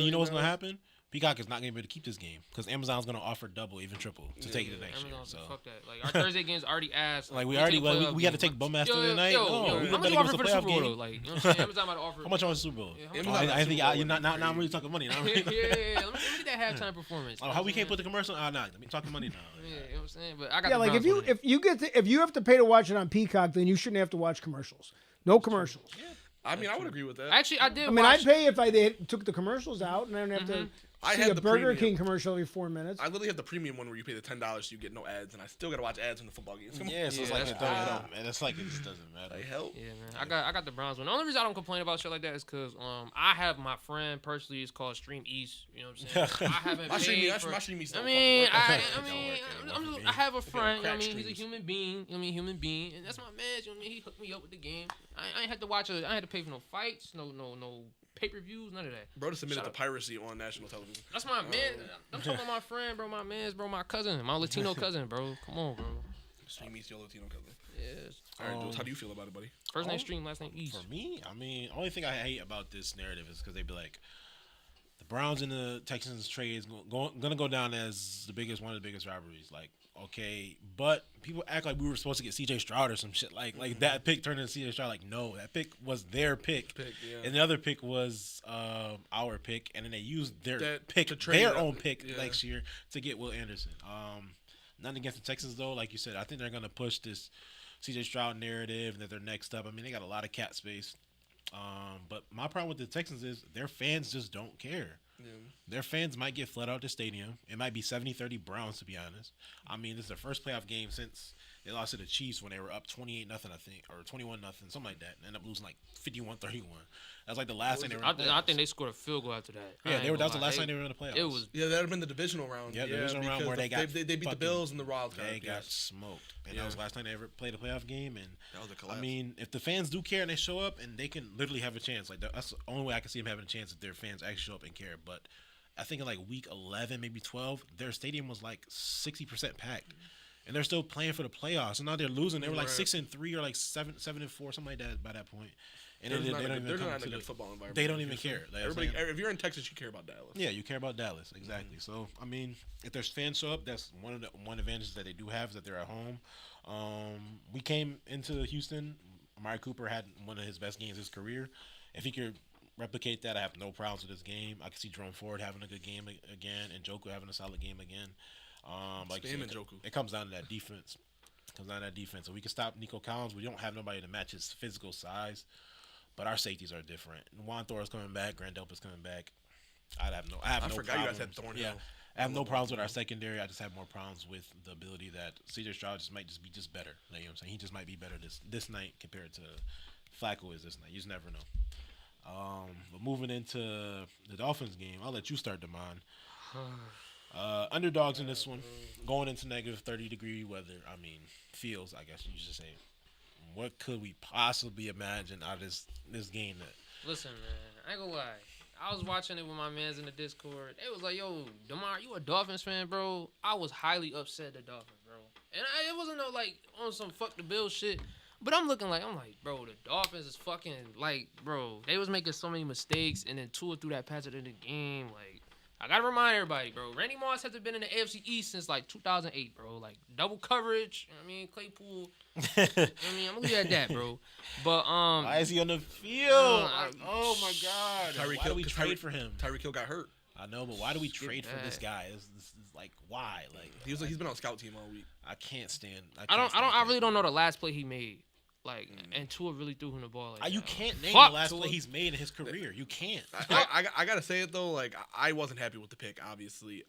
you know what's gonna happen? Peacock is not going to be able to keep this game because Amazon's going to offer double, even triple, to take it to next year. So fuck that. Like our Thursday games already asked. Like we had to take Bummaster tonight. How much you offer for the Super Bowl though? Like, you know what I'm saying? Amazon might offer. How much on the Super Bowl? I think you're not. Now I'm really talking money. Yeah. Let me get that halftime performance. How we can't put the commercial? Nah. Let me talk money now. Yeah, you know what I'm saying. But I got if you have to pay to watch it on Peacock, then you shouldn't have to watch commercials. No commercials. Yeah. I mean, I would agree with that. Actually, I did. I mean, I'd pay if they took the commercials out and I didn't have to. I see have a the Burger premium. King commercial every 4 minutes. I literally have the premium one where you pay the $10 so you get no ads, and I still gotta watch ads in the football games. Yeah, so it's like it's like it just doesn't matter. They help. Yeah, man. I got the Browns one. The only reason I don't complain about shit like that is because I have my friend personally. It's called Stream East. You know what I'm saying? I haven't paid for. My Stream East. I have a friend. You know what I mean, he's a human being. human being, and that's my man. You know what I mean? He hooked me up with the game. I ain't had to watch I ain't had to pay for no fights, no pay-per-views, none of that. Bro, just admitted Shout to out. piracy on national television. That's my man. I'm talking about my friend, bro, my man's, bro, my cousin, my Latino cousin, bro. Come on, bro. Stream East, your Latino cousin. Yes. All right, Jules, how do you feel about it, buddy? First name Stream, last name East. For me, I mean, only thing I hate about this narrative is because they be like, the Browns and the Texans trade is gonna go down as one of the biggest rivalries. Like, okay, but people act like we were supposed to get C.J. Stroud or some shit. Like that pick turned into C.J. Stroud. Like, no, that pick was their pick, Yeah. and the other pick was our pick, and then they used their That- pick, to trade their that- own pick yeah. next year to get Will Anderson. Nothing against the Texans though. Like you said, I think they're gonna push this C.J. Stroud narrative and that they're next up. I mean, they got a lot of cap space. But my problem with the Texans is their fans just don't care. Yeah. Their fans might get flooded out the stadium. It might be 70-30 Browns, to be honest. I mean, this is their first playoff game since they lost to the Chiefs when they were up 28-0, I think, or 21-0, something like that, and ended up losing like 51-31. That's like the last thing they were in the I playoffs. think they scored a field goal after that. I Yeah, ain't that was gonna the lie. last time they were in the playoffs. It was Yeah, that would have been the divisional round. Yeah, the divisional round because where they got they beat the fucking- Bills in the wild card. They got yes. smoked. And Yeah. that was the last time they ever played a playoff game. And That was a collapse. I mean, if the fans do care and they show up, and they can literally have a chance. Like that's the only way I can see them having a chance if their fans actually show up and care. But I think in like week 11, maybe 12, their stadium was like 60% packed, and they're still playing for the playoffs. And now they're losing. They were like Right. 6-3 or like 7-4, something like that by that point. And They're they not don't in a- even they're come not in to a the good football environment. They don't in even Houston. care. Like, Everybody, I'm saying- if you're in Texas, you care about Dallas. yeah, you care about Dallas, exactly. So I mean, if there's fans show up, that's one advantage that they do have is that they're at home. We came into Houston. Amari Cooper had one of his best games of his career. If he could replicate that, I have no problems with this game. I can see Jerome Ford having a good game again, and Joku having a solid game again. Like you Spam said, and Joku. it comes down to that defense. It comes down to that defense. If we can stop Nico Collins, we don't have nobody to match his physical size. But our safeties are different. Juan Thorne's coming back. Grant Delpit's coming back. I have no forgot you problems. guys had Thornhill. Yeah, I have no problems with our secondary. I just have more problems with the ability that C.J. Stroud might be better. You know what I'm saying? He just might be better this night compared to Flacco is this night. You just never know. But moving into the Dolphins game, I'll let you start, Damon. Underdogs in this one, going into negative 30-degree weather. I mean, feels, I guess you should say. What could we possibly imagine out of this game? Listen, man, I ain't gonna lie. I was watching it with my mans in the Discord. They was like, yo, Damar, you a Dolphins fan, bro? I was highly upset at the Dolphins, bro. And it wasn't no, like, on some fuck the Bills shit. But I'm like, bro, the Dolphins is fucking, like, bro, they was making so many mistakes. And then Tua threw that pass at the end of the game. Like, I gotta remind everybody, bro. Randy Moss hasn't been in the AFC East since, like, 2008, bro. Like, double coverage. I mean, Claypool. I mean, I'm gonna leave it at that, bro. But, Why is he on the field? Oh my God! Tyreek Why Hill, do we 'cause trade for him? Tyreek Hill got hurt. I know, but why do we trade for this that. guy? This is like why? Like He's been on scout team all week. I can't stand. I really don't know the last play he made. Like, and Tua really threw him the ball. Like, You that. can't name Fuck the last Tua. play he's made in his career. You can't. I gotta say it though, like I wasn't happy with the pick, obviously,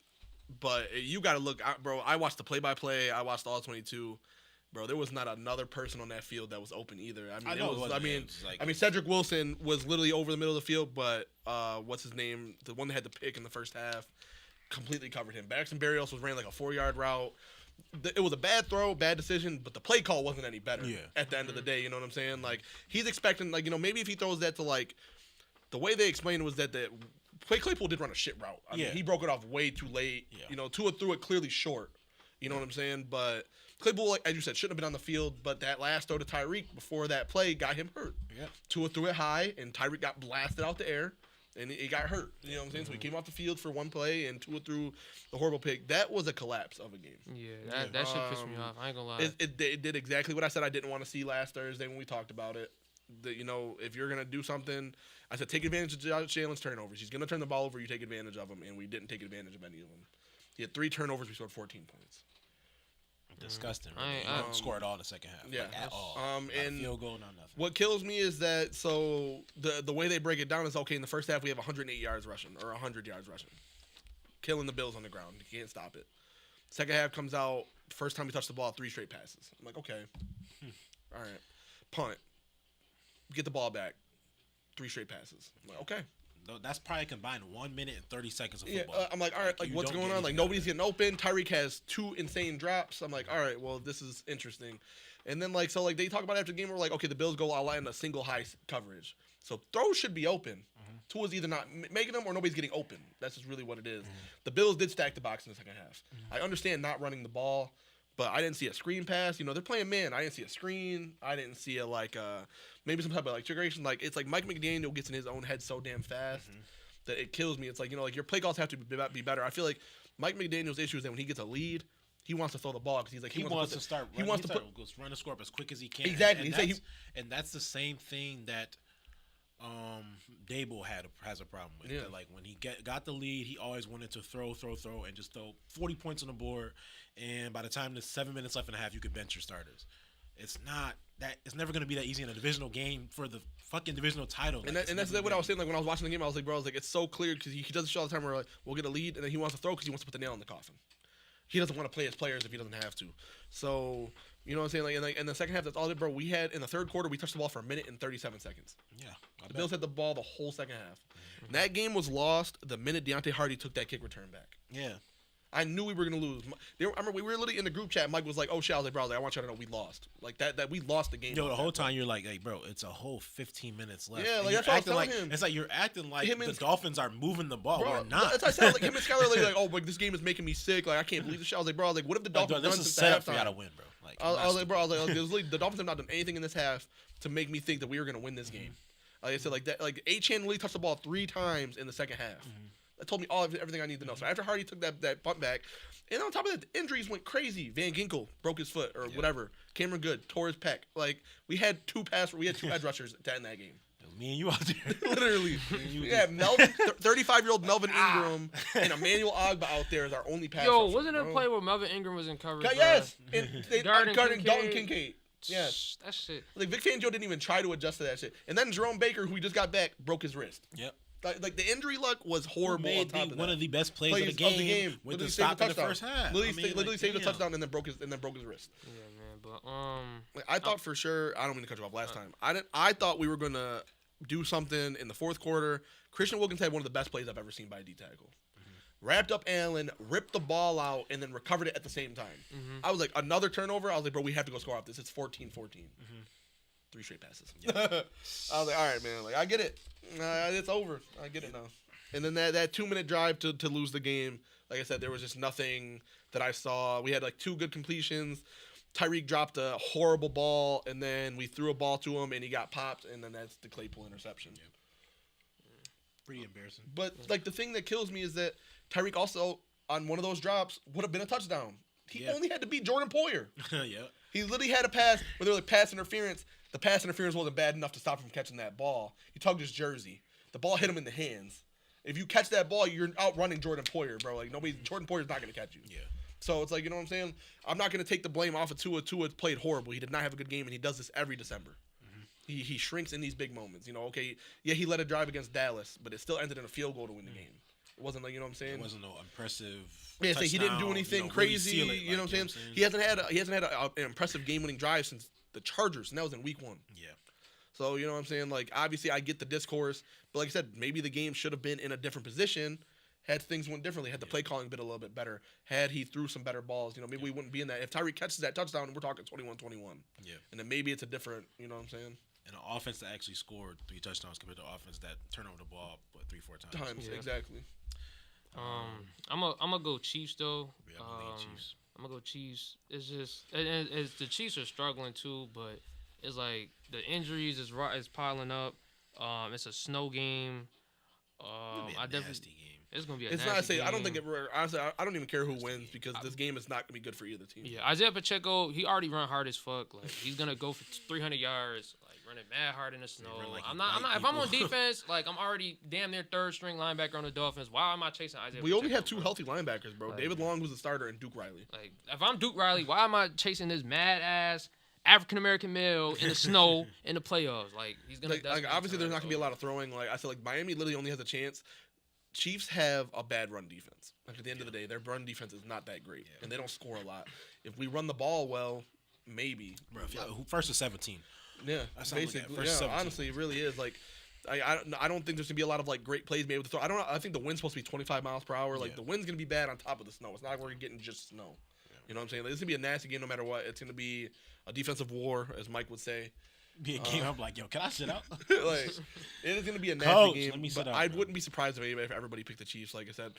but you gotta look, bro. I watched the play-by-play. I watched all 22. Bro, there was not another person on that field that was open either. I mean, I know it wasn't. I mean, It was like- I mean, Cedric Wilson was literally over the middle of the field, but what's his name? The one that had the pick in the first half completely covered him. Baxton Berrios was ran like a 4-yard route. It was a bad throw, bad decision, but the play call wasn't any better. Yeah. At the end of the day, you know what I'm saying? Like he's expecting, like maybe if he throws that to like, the way they explained it was that Claypool did run a shit route. I mean, Yeah. he broke it off way too late. Yeah. Tua threw it clearly short. You know what I'm saying? But Claypool, like, as you said, shouldn't have been on the field. But that last throw to Tyreek before that play got him hurt. Yeah. Tua threw it high, and Tyreek got blasted out the air, and he got hurt. You know what I'm saying? So he came off the field for one play, and Tua threw the horrible pick. That was a collapse of a game. Yeah, that shit pissed me off. I ain't gonna lie. It did exactly what I said I didn't want to see last Thursday when we talked about it. That if you're gonna do something, I said take advantage of Josh Allen's turnovers. He's gonna turn the ball over. You take advantage of them, and we didn't take advantage of any of them. He had 3 turnovers. We scored 14 points. Disgusting. I- Really. I- He didn't score at all in the second half. Yeah. Like, at all. Not a and field goal, not nothing. What kills me is that the way they break it down is okay. In the first half, we have 108 yards rushing or 100 yards rushing, killing the Bills on the ground. You can't stop it. Second half comes out. First time we touch the ball, 3 straight passes. I'm like, okay, all right, punt, get the ball back, 3 straight passes. I'm like, okay. That's probably combined 1 minute and 30 seconds of Yeah, football. I'm like, all right, like you what's don't going get on? Like anything out of nobody's it. getting open. Tyreek has 2 insane drops. I'm like, all right, well this is interesting. And then like they talk about it after the game. We're like, okay, the Bills go all out in a single high coverage, so throws should be open. Tua's either not making them or nobody's getting open. That's just really what it is. The Bills did stack the box in the second half. I understand not running the ball, but I didn't see a screen pass. You know, they're playing man. I didn't see a screen. I didn't see maybe some type of like triggeration. Like it's like Mike McDaniel gets in his own head so damn fast that it kills me. It's like, you know, like your play calls have to be better. I feel like Mike McDaniel's issue is that when he gets a lead, he wants to throw the ball because he's like he wants to start. He wants to run the score up as quick as he can. Exactly. And that's the same thing that Dable has a problem with. Yeah. That, like when he got the lead, he always wanted to throw, and just throw 40 points on the board. And by the time there's 7 minutes left in the half, you could bench your starters. It's not that. It's never going to be that easy in a divisional game for the fucking divisional title. And that's what I was saying. Like when I was watching the game, I was like, bro, it's so clear because he does this all the time where like we'll get a lead and then he wants to throw because he wants to put the nail in the coffin. He doesn't want to play his players if he doesn't have to. So you know what I'm saying? Like in the second half, that's all it, bro. We had in the third quarter, we touched the ball for 1 minute and 37 seconds. Yeah, the Bills had the ball the whole second half. That game was lost the minute Deontay Hardy took that kick return back. Yeah. I knew we were gonna lose. I remember we were literally in the group chat. Mike was like, "Oh shit!" I was like, "Bro, I want you to know we lost. Like that we lost the game." Yo, the whole time you're like, "Hey, bro, it's a whole 15 minutes left." Yeah, like that's what I was telling him. It's like you're acting like the Dolphins are moving the ball. Bro, we're not. That's what I said. Like him and Skyler, like, "Oh, like this game is making me sick. Like I can't believe this shit." I was like, "Bro, I was like, what have the Dolphins done since the halftime?" For y'all to win, bro. Like, I was like, "Bro, the Dolphins have not done anything in this half to make me think that we were gonna win this game." Like I said, like that, like Achane literally touched the ball 3 times in the second half. That told me everything I need to know. So after Hardy took that punt back, and on top of that, the injuries went crazy. Van Ginkel broke his foot or whatever. Cameron Good tore his pec. Like we had 2 edge rushers to end that game. It was me and you out there. Literally. We had Melvin, 35-year-old Melvin Ingram and Emmanuel Ogba out there as our only pass Yo, rusher, wasn't it a bro. play where Melvin Ingram was in coverage? Yes. And Guarding Dalton Kincaid. Kincaid. Yes. That shit. Like Vic Fangio didn't even try to adjust to that shit. And then Jerome Baker, who we just got back, broke his wrist. Yep. Like the injury luck was horrible. On top of that. One of the best plays of the game with the stop in the first half. Literally saved the touchdown and then broke his wrist. Yeah, man. But Like, I thought for sure. I don't mean to cut you off last time. I thought we were gonna do something in the fourth quarter. Christian Wilkins had one of the best plays I've ever seen by a D tackle. Wrapped up Allen, ripped the ball out, and then recovered it at the same time. I was like, another turnover. I was like, bro, we have to go score off this. It's 14-14. 3 straight passes. I was like, all right, man. Like, I get it. It's over. I get it now. And then that 2-minute drive to lose the game. Like I said, there was just nothing that I saw. We had like 2 good completions. Tyreek dropped a horrible ball, and then we threw a ball to him, and he got popped, and then that's the Claypool interception. Yep. Pretty embarrassing. But like the thing that kills me is that Tyreek also on one of those drops would have been a touchdown. He only had to beat Jordan Poyer. Yeah. He literally had a pass where there was like pass interference. The pass interference wasn't bad enough to stop him from catching that ball. He tugged his jersey. The ball hit him in the hands. If you catch that ball, you're outrunning Jordan Poyer, bro. Like Jordan Poyer's not gonna catch you. Yeah. So it's like, you know what I'm saying? I'm not gonna take the blame off of Tua. Tua played horrible. He did not have a good game, and he does this every December. He shrinks in these big moments. You know, okay, yeah, he led a drive against Dallas, but it still ended in a field goal to win the game. It wasn't like, you know what I'm saying? It wasn't no impressive. Yeah, so he didn't do anything crazy. Really you know what I'm saying? He hasn't had an impressive game-winning drive since the Chargers, and that was in Week 1. Yeah. So you know what I'm saying? Like, obviously, I get the discourse, but like I said, maybe the game should have been in a different position had things went differently. Had the play calling been a little bit better. Had he threw some better balls, you know, maybe we wouldn't be in that. If Tyreek catches that touchdown, we're talking 21-21. Yeah. And then maybe it's a different, you know what I'm saying? And an offense that actually scored 3 touchdowns compared to an offense that turned over the ball 3-4 times. Yeah. Exactly. I'm gonna go Chiefs though. Yeah, I'm gonna Chiefs. I'm gonna go Chiefs. It's just it's the Chiefs are struggling too, but it's like the injuries is piling up. It's a snow game. I definitely game. It's gonna be a it's nasty not say game. I don't think it honestly I don't even care who wins because this game is not gonna be good for either team. Yeah, Isaiah Pacheco, he already run hard as fuck. Like he's gonna go for 300 yards, like running mad hard in the snow. Like I'm not. If I'm on defense, like I'm already damn near 3rd string linebacker on the Dolphins. Why am I chasing Isaiah? We Pacheco, only have 2 bro? healthy linebackers, bro. David Long was the starter and Duke Riley. Like if I'm Duke Riley, why am I chasing this mad ass African American male in the snow in the playoffs? Like he's gonna. Like obviously, there's not gonna be a lot of throwing. Like I said, like Miami literally only has a chance. Chiefs have a bad run defense. Like at the end of the day, their run defense is not that great, and they don't score a lot. If we run the ball well, maybe. Bro, first to 17. Yeah, That's basically. first 17. Honestly, it really is. Like, I don't think there's gonna be a lot of like great plays able to throw. I think the wind's supposed to be 25 miles per hour. Like the wind's gonna be bad on top of the snow. It's not like we're getting just snow. You know what I'm saying? Like, this is gonna be a nasty game no matter what. It's gonna be a defensive war, as Mike would say. Be a game. I'm like, yo, can I sit out? Like, it is going to be a nasty Coach, game. let me But sit out, I bro. wouldn't be surprised if everybody picked the Chiefs, like I said.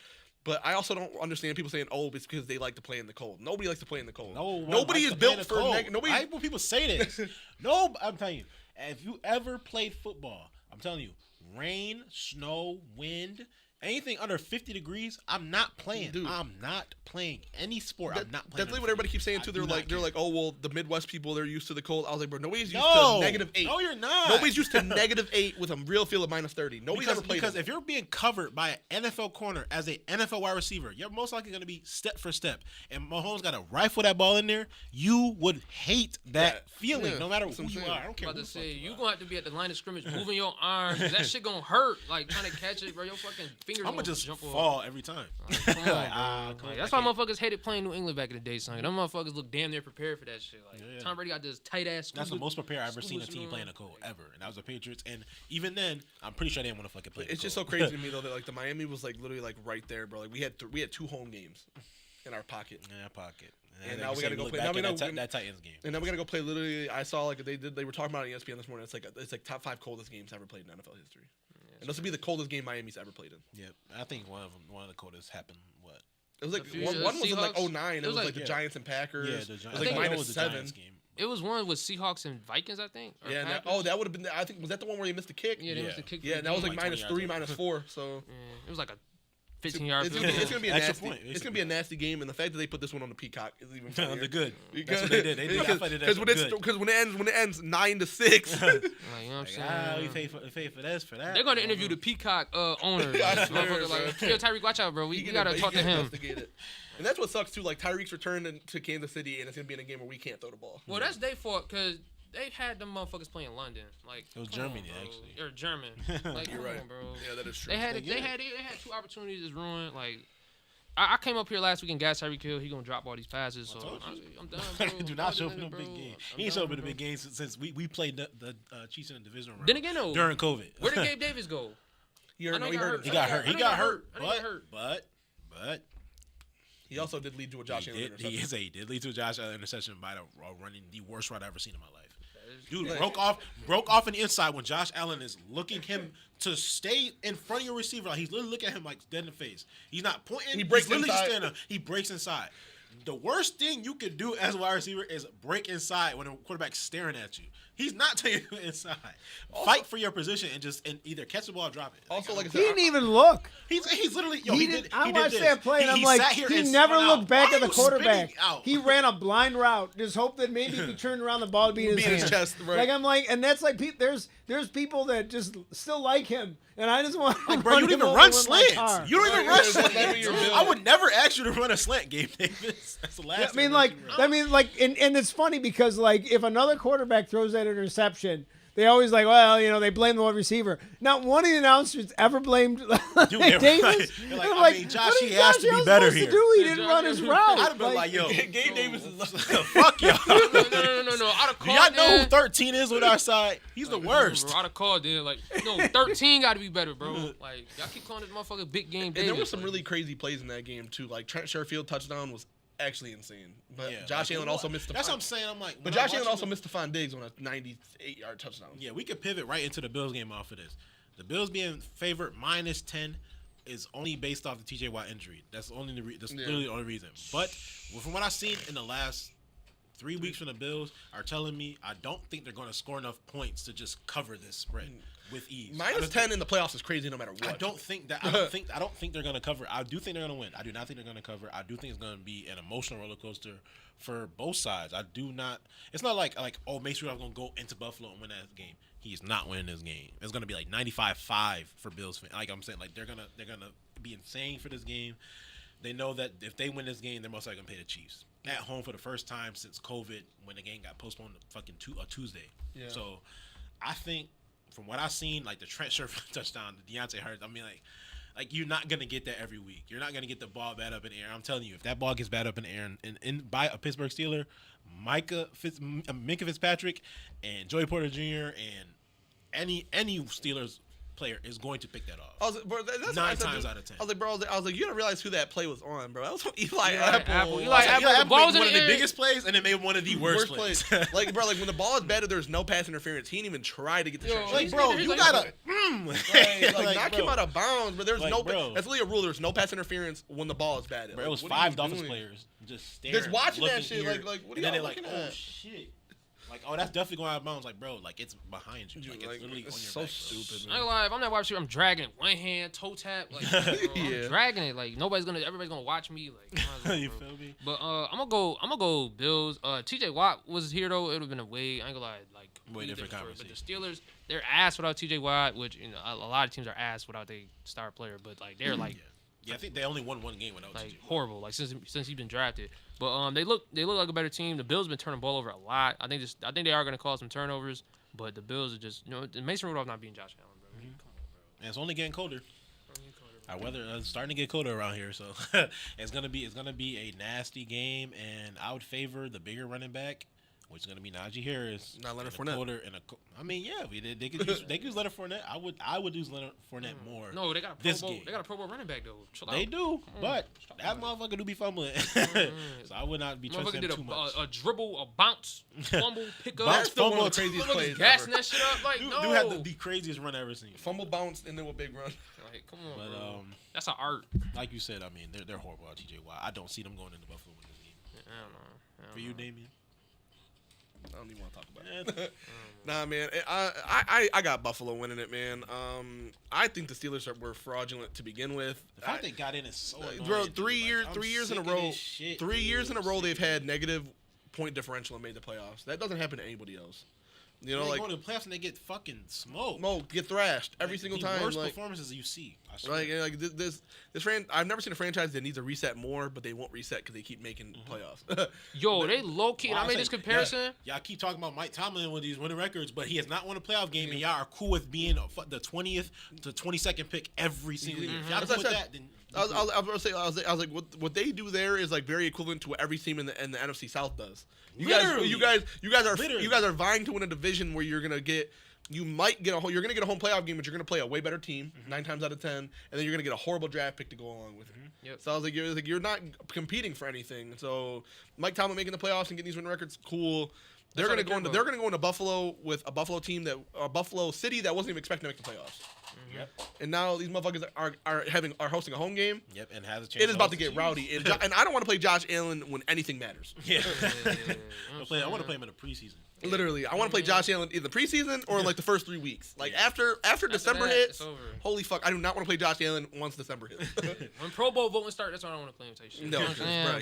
But I also don't understand people saying, "Oh, it's because they like to play in the cold." Nobody likes to play in the cold. No, one nobody likes is to play in built the for cold. nobody. I hate when people say this. No, I'm telling you, if you ever played football, I'm telling you, rain, snow, wind, anything under 50 degrees, I'm not playing. Dude. I'm not playing any sport. I'm not playing. That's like what everybody keeps saying too. They're like, "Oh, well, the Midwest people, they're used to the cold." I was like, "Bro, nobody's used to -8. No, you're not. Nobody's used to -8 with a real feel of -30. Nobody's ever played because it. if you're being covered by an NFL corner as an NFL wide receiver, you're most likely going to be step for step. And Mahomes got to rifle that ball in there. You would hate that feeling, yeah, no matter that's who what I'm you saying. are. I don't care. I'm about who to the fuck say, you you are. gonna have to be at the line of scrimmage moving your arms. That shit gonna hurt. Like, trying to catch it, bro. Your fucking fingers I'm gonna gonna just jump off. fall every time. Come on, bro. Like, come Like, on, that's I why can't. motherfuckers hated playing New England back in the day, son. Them motherfuckers look damn near prepared for that shit. Like, Yeah. Tom Brady got this tight ass. That's the most prepared I've ever seen a team play in the cold ever, and that was the Patriots. And even then, I'm pretty sure they didn't want to fucking play. in the It's just so cold. crazy to me though that like the Miami was like literally like right there, bro. Like we had 2 home games in our pocket, in that pocket. And like now you we said, gotta go look play- back now we at know- that Titans game. and then we gotta go play. Literally, I saw like they were talking about it on ESPN this morning. It's like top 5 coldest games ever played in NFL history, and this would be the coldest game Miami's ever played in. Yep, I think one of the coldest happened. What? It was like few one years. was in like Seahawks. 09. It was like the yeah. Giants and Packers. Yeah, It the Giants. was I like think that was the -7. Giants game. It was one with Seahawks and Vikings, I think. Or Yeah, Packers. that would have been. I think was that the one where he missed the kick. Yeah, they Yeah. must have kicked. Yeah, the and that was game. like Like 20 -3, yards. -4. So Yeah, it was like a 15-yard it's field gonna, goal. it's gonna be a Extra nasty. point, It's gonna be a nasty game, and the fact that they put this one on the Peacock is even funnier. They're good. That's Because what they did. They did. I thought they did that because good. when it ends 9-6. Like, you know what I'm Like, saying? we pay for this, for that. They're gonna interview the Peacock owner. Like, I swear, motherfucker, bro. like, yo, Tyreek, watch out, bro. We gotta talk to him. Investigate it. And that's what sucks too. Like Tyreek's return to Kansas City, and it's gonna be in a game where we can't throw the ball. Well, that's their fault because they had them motherfuckers playing London. Like, It was come on, Germany, bro. actually. Or German. Like, You're come right. on, bro. Yeah, that is true. They had They get they had 2 opportunities that's ruined. Like, I came up here last week and got Tyreek Hill. He gonna drop all these passes. So told you. I'm done, bro. Do not show I'm up in done, the big bro. game. I'm He ain't done, showed up in the bro. big games since we played the Chiefs in the divisional round. Then again, though, during COVID. where did Gabe Davis go? You I know know, he got hurt. He got hurt. I He know got hurt. I know he got hurt. But He also did lead to a Josh Allen interception. he did lead to a Josh Allen interception by running the worst route I've ever seen in my life. Dude Like- broke off in the inside when Josh Allen is looking him to stay in front of your receiver. Like he's literally looking at him like dead in the face. He's not pointing. He breaks he's literally just inside. standing there. He breaks inside. The worst thing you could do as a wide receiver is break inside when a quarterback's staring at you. He's not taking you inside. Fight for your position and either catch the ball or drop it. Also, like I He said, didn't even look. He's literally He did. I he watched did that this. play, and I'm He like, sat here he and never spun looked out. back Why at the was spinning quarterback. out? He ran a blind route. Just hope that maybe if he turned around, the ball would be in his, Be in his hand. chest, right. Like I'm like, and that's like there's people that just still like him, and I just want to Like, bro, you don't even run slants. You don't even run Right, slants. whatever you're doing. I would never ask you to run a slant, Gabe Davis. That's the last. I thing mean, like, you run. and it's funny because like if another quarterback throws that interception, they always like, well, they blame the wide receiver. Not one of the announcers ever blamed they're Davis. right. They're like, I'm I mean, Josh, what he is has to be Allen better supposed here. do? He Yeah, didn't Josh run his Allen- route. I'd have been like, yo, Gabe Davis is fuck y'all. No. I'd have Do called y'all know who that. 13 is with our side? He's the worst. Bro, I'd have called then. Like, no, 13 got to be better, bro. Like, y'all keep calling this motherfucker big game And Davis. there were some like, really crazy plays in that game too. Like Trent Sherfield touchdown was actually insane. But Yeah, Josh like, Allen also missed the. That's what I'm saying. I'm like, But when Josh I'm Allen watching also the- missed Stephon Diggs on a 98-yard touchdown. Yeah, we could pivot right into the Bills game off of this. The Bills being favored -10 is only based off the TJ Watt injury. That's only that's literally the only reason. But from what I've seen in the last 3 weeks from the Bills are telling me I don't think they're going to score enough points to just cover this spread with ease. I don't -10 in the playoffs is crazy no matter what. I don't think that. I don't think they're going to cover. I do think they're going to win. I do not think they're going to cover. I do think it's going to be an emotional roller coaster for both sides. I do not. It's not like Mason Rudolph's going to go into Buffalo and win that game. He's not winning this game. It's going to be like 95-5 for Bills fans. Like I'm saying, like they're gonna be insane for this game. They know that if they win this game, they're most likely going to pay the Chiefs at home for the first time since COVID when the game got postponed to fucking Tuesday. Yeah. So I think from what I've seen, like the Trent Sherfield touchdown, the Deontay Hurts, I mean, like you're not gonna get that every week. You're not gonna get the ball bad up in the air. I'm telling you, if that ball gets bad up in the air and by a Pittsburgh Steeler, Minka Fitzpatrick and Joey Porter Jr. and any Steelers player is going to pick that off. I was like, bro, that's 9 times out of 10. I was like, bro, I was like, you gotta realize who that play was on, bro. That was on Eli Apple. Apple. Eli Apple. Eli The ball was made in one of the the air. biggest plays, and then made one of the worst plays. Like, bro, like when the ball is batted, there's no pass interference. He didn't even try to get the Yo, shot. Like, bro, He's you like- gotta. Like, knock him out of bounds, but there's Like, no. bro. That's really a rule. There's no pass interference when the ball is batted. Bro, it Like, was what are 5 you Dolphins doing? players just staring, Just watching that looking shit, here, like, what are and then y'all they're like, looking oh at? shit. Like, oh, that's definitely going out of bounds. Like, bro, like it's behind you. Like, Like, it's literally it's on your so back, stupid, I man. ain't gonna lie, if I'm that wide receiver, I'm dragging it. One hand, toe tap. Like, bro, Yeah. I'm dragging it. Like, everybody's gonna watch me. Like, might as well, You bro. feel me? But I'm gonna go Bills. TJ Watt was here though. It would have been a way. I ain't gonna lie, like Way different story. But the conversation. Steelers, they're ass without TJ Watt, which a lot of teams are ass without their star player. But like they're like Yeah, I think they only won one game without like TJ. horrible. Like since he's been drafted. But they look like a better team. The Bills been turning the ball over a lot. I think they are gonna cause some turnovers. But the Bills are just Mason Rudolph not being Josh Allen, bro. Come on, bro. And it's only getting colder. Our weather is starting to get colder around here, so it's gonna be a nasty game, and I would favor the bigger running back, which is gonna be Najee Harris. Not Leonard in a Fournette. quarter and I mean, yeah, they could use Leonard Fournette. I would use Leonard Fournette more. No, they got a Pro this Bowl. game. They got a Pro Bowl running back though. Chill They out. do, Come on. but Stop that playing. motherfucker do be fumbling, so I would not be trusting Motherfucker him did too much. a dribble, a bounce, fumble, pick up. That's still one fumble, of the craziest Motherfuckers plays gassing ever. that shit up like Dude, no. dude had the craziest run I ever seen. Fumble bounce and then a big run. Like, come on, But bro. That's an art. like you said, I mean, they're horrible at TJ Watt. I don't see them going into Buffalo in this game. I don't know. For you, Damien. I don't even want to talk about it. Nah, man. I got Buffalo winning it, man. I think the Steelers were fraudulent to begin with. The fact they got in is so annoying, Bro, dude. 3 years, Like, 3 I'm years in a sick of row. this shit, 3 years dude. in a row, they've had negative point differential and made the playoffs. That doesn't happen to anybody else. You know, They like go to the playoffs and they get fucking smoked. get thrashed every Like, single the time. Worst Like, performances you see. I swear. like this I've never seen a franchise that needs to reset more, but they won't reset because they keep making playoffs. Yo, they low key. And Well, I made say, this comparison. Y'all keep talking about Mike Tomlin when he's winning records, but he has not won a playoff game, and y'all are cool with being the 20th to 22nd pick every single year. If y'all That's cool what with I that, then I was like, what they do there is like very equivalent to what every team in the NFC South does. You Literally. guys Literally. are vying to win a division where you're gonna get a home playoff game, but you're gonna play a way better team 9 times out of 10, and then you're gonna get a horrible draft pick to go along with it. Yep. So I was like, you're not competing for anything. So Mike Tomlin making the playoffs and getting these winning records, cool. They're all gonna they go care into about. they're gonna go into Buffalo with a Buffalo team a Buffalo City that wasn't even expecting to make the playoffs. And now these motherfuckers are hosting a home game. yep, and has a chance. It is about to host get the rowdy, Chiefs. and I don't want to play Josh Allen when anything matters. Yeah. Yeah. I want to play him in the preseason. Literally, I want to play Josh Allen in the preseason or like the first 3 weeks. Like Yeah. after December that, hits, it's over. holy fuck, I do not want to play Josh Allen once December hits. When Pro Bowl voting start, that's when I want to play him. Type shit. No, You know what I'm saying? bro,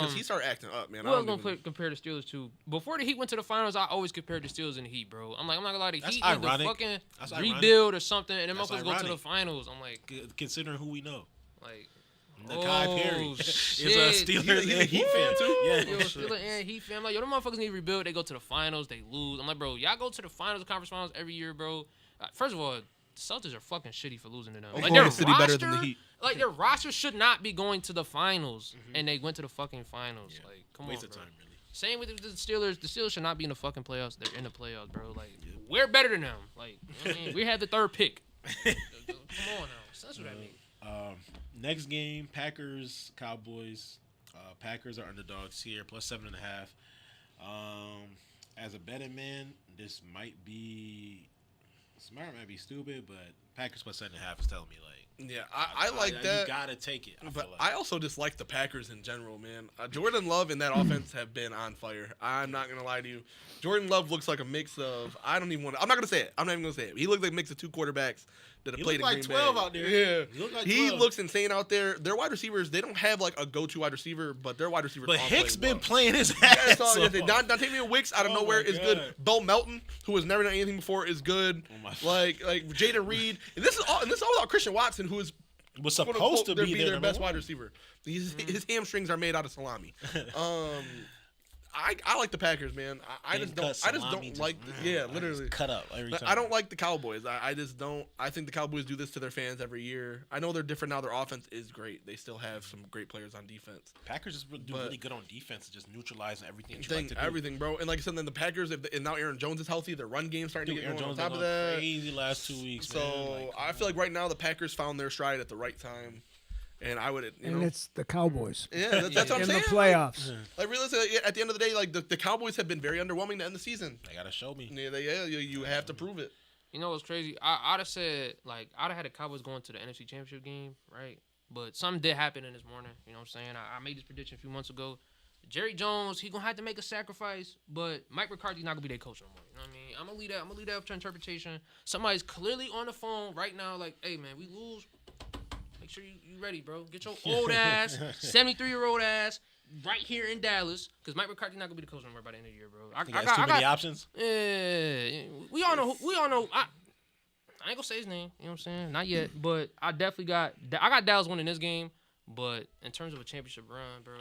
But, he started acting up, man. Who else gonna compare the Steelers to? Before the Heat went to the finals, I always compared the Steelers and the Heat, bro. I'm like, I'm not gonna lie, the That's Heat need to ironic. fucking That's ironic. rebuild or something, and then That's motherfuckers go to the ironic. finals. I'm like, Considering who we know. Nakai Perry shit. is a Steelers He's a and Heat Heat fan too. Yeah. Yo, Steelers and Heat fan, like, yo, them motherfuckers need to rebuild. They go to the finals, they lose. I'm like, bro, y'all go to the finals, conference finals every year, bro. First of all, the Celtics are fucking shitty for losing to them. Like, Oklahoma their City roster, better than the Heat. like their roster should not be going to the finals, and they went to the fucking finals. Yeah. Like, come Waste on, of bro. time, really. Same with the Steelers. The Steelers should not be in the fucking playoffs. They're in the playoffs, bro. Like, we're better than them. Like, you know what I mean? We had the third pick. Come on now. Censor that nigga. Next game, Packers, Cowboys. Packers are underdogs here, plus 7.5. As a betting man, this might be stupid, but Packers plus 7.5 is telling me like, Yeah, I like that. You gotta take it. I But feel like. I also dislike the Packers in general, man. Jordan Love and that offense have been on fire. I'm not gonna lie to you. Jordan Love looks like a mix of. I'm not even gonna say it. I'm not even gonna say it. He looks like a mix of 2 quarterbacks that have He played look in like Green 12 Bay. out there. Yeah, He look like he 12. looks insane out there. Their wide receivers, they don't have like a go-to wide receiver, but their wide receivers. But all Hicks play been well. playing his That's ass all. off. Dantamian Wicks out of Oh nowhere my is good. God. Bo Melton, who has never done anything before, is good. Oh my- like Jaden Reed, and this is all without Christian Watson, who is was quote, supposed to unquote, be their their best number wide one. receiver. His hamstrings are made out of salami. I like the Packers, man. I just don't like. Literally cut up every time. I don't like the Cowboys. I just don't. I think the Cowboys do this to their fans every year. I know they're different now. Their offense is great. They still have some great players on defense. Packers just do really good on defense, just neutralizing everything. That you like to do. Everything, bro. And like I said, then the Packers, and now Aaron Jones is healthy. Their run game starting to get Aaron going. Jones On top of that, crazy last 2 weeks. So man. I feel like right now the Packers found their stride at the right time. And I would, and it's the Cowboys. Yeah, that's what I'm in saying. The playoffs. Like realistically, at the end of the day, like the Cowboys have been very underwhelming to end the season. They gotta show me. Yeah, you have to prove it. You know what's crazy? I'd have said, like, I'd have had the Cowboys going to the NFC Championship game, right? But something did happen in this morning. You know what I'm saying? I made this prediction a few months ago. Jerry Jones, he gonna have to make a sacrifice, but Mike McCarthy's not gonna be their coach no more. You know what I mean? I'm gonna leave that up to interpretation. Somebody's clearly on the phone right now, like, hey man, we lose. Make sure you ready, bro. Get your old ass, 73-year-old ass, right here in Dallas, because Mike McCarthy's not gonna be the coach no more by the end of the year, bro. I got too many options. Yeah, we all know. I ain't gonna say his name. You know what I'm saying? Not yet, but I definitely got Dallas winning this game. But in terms of a championship run, bro,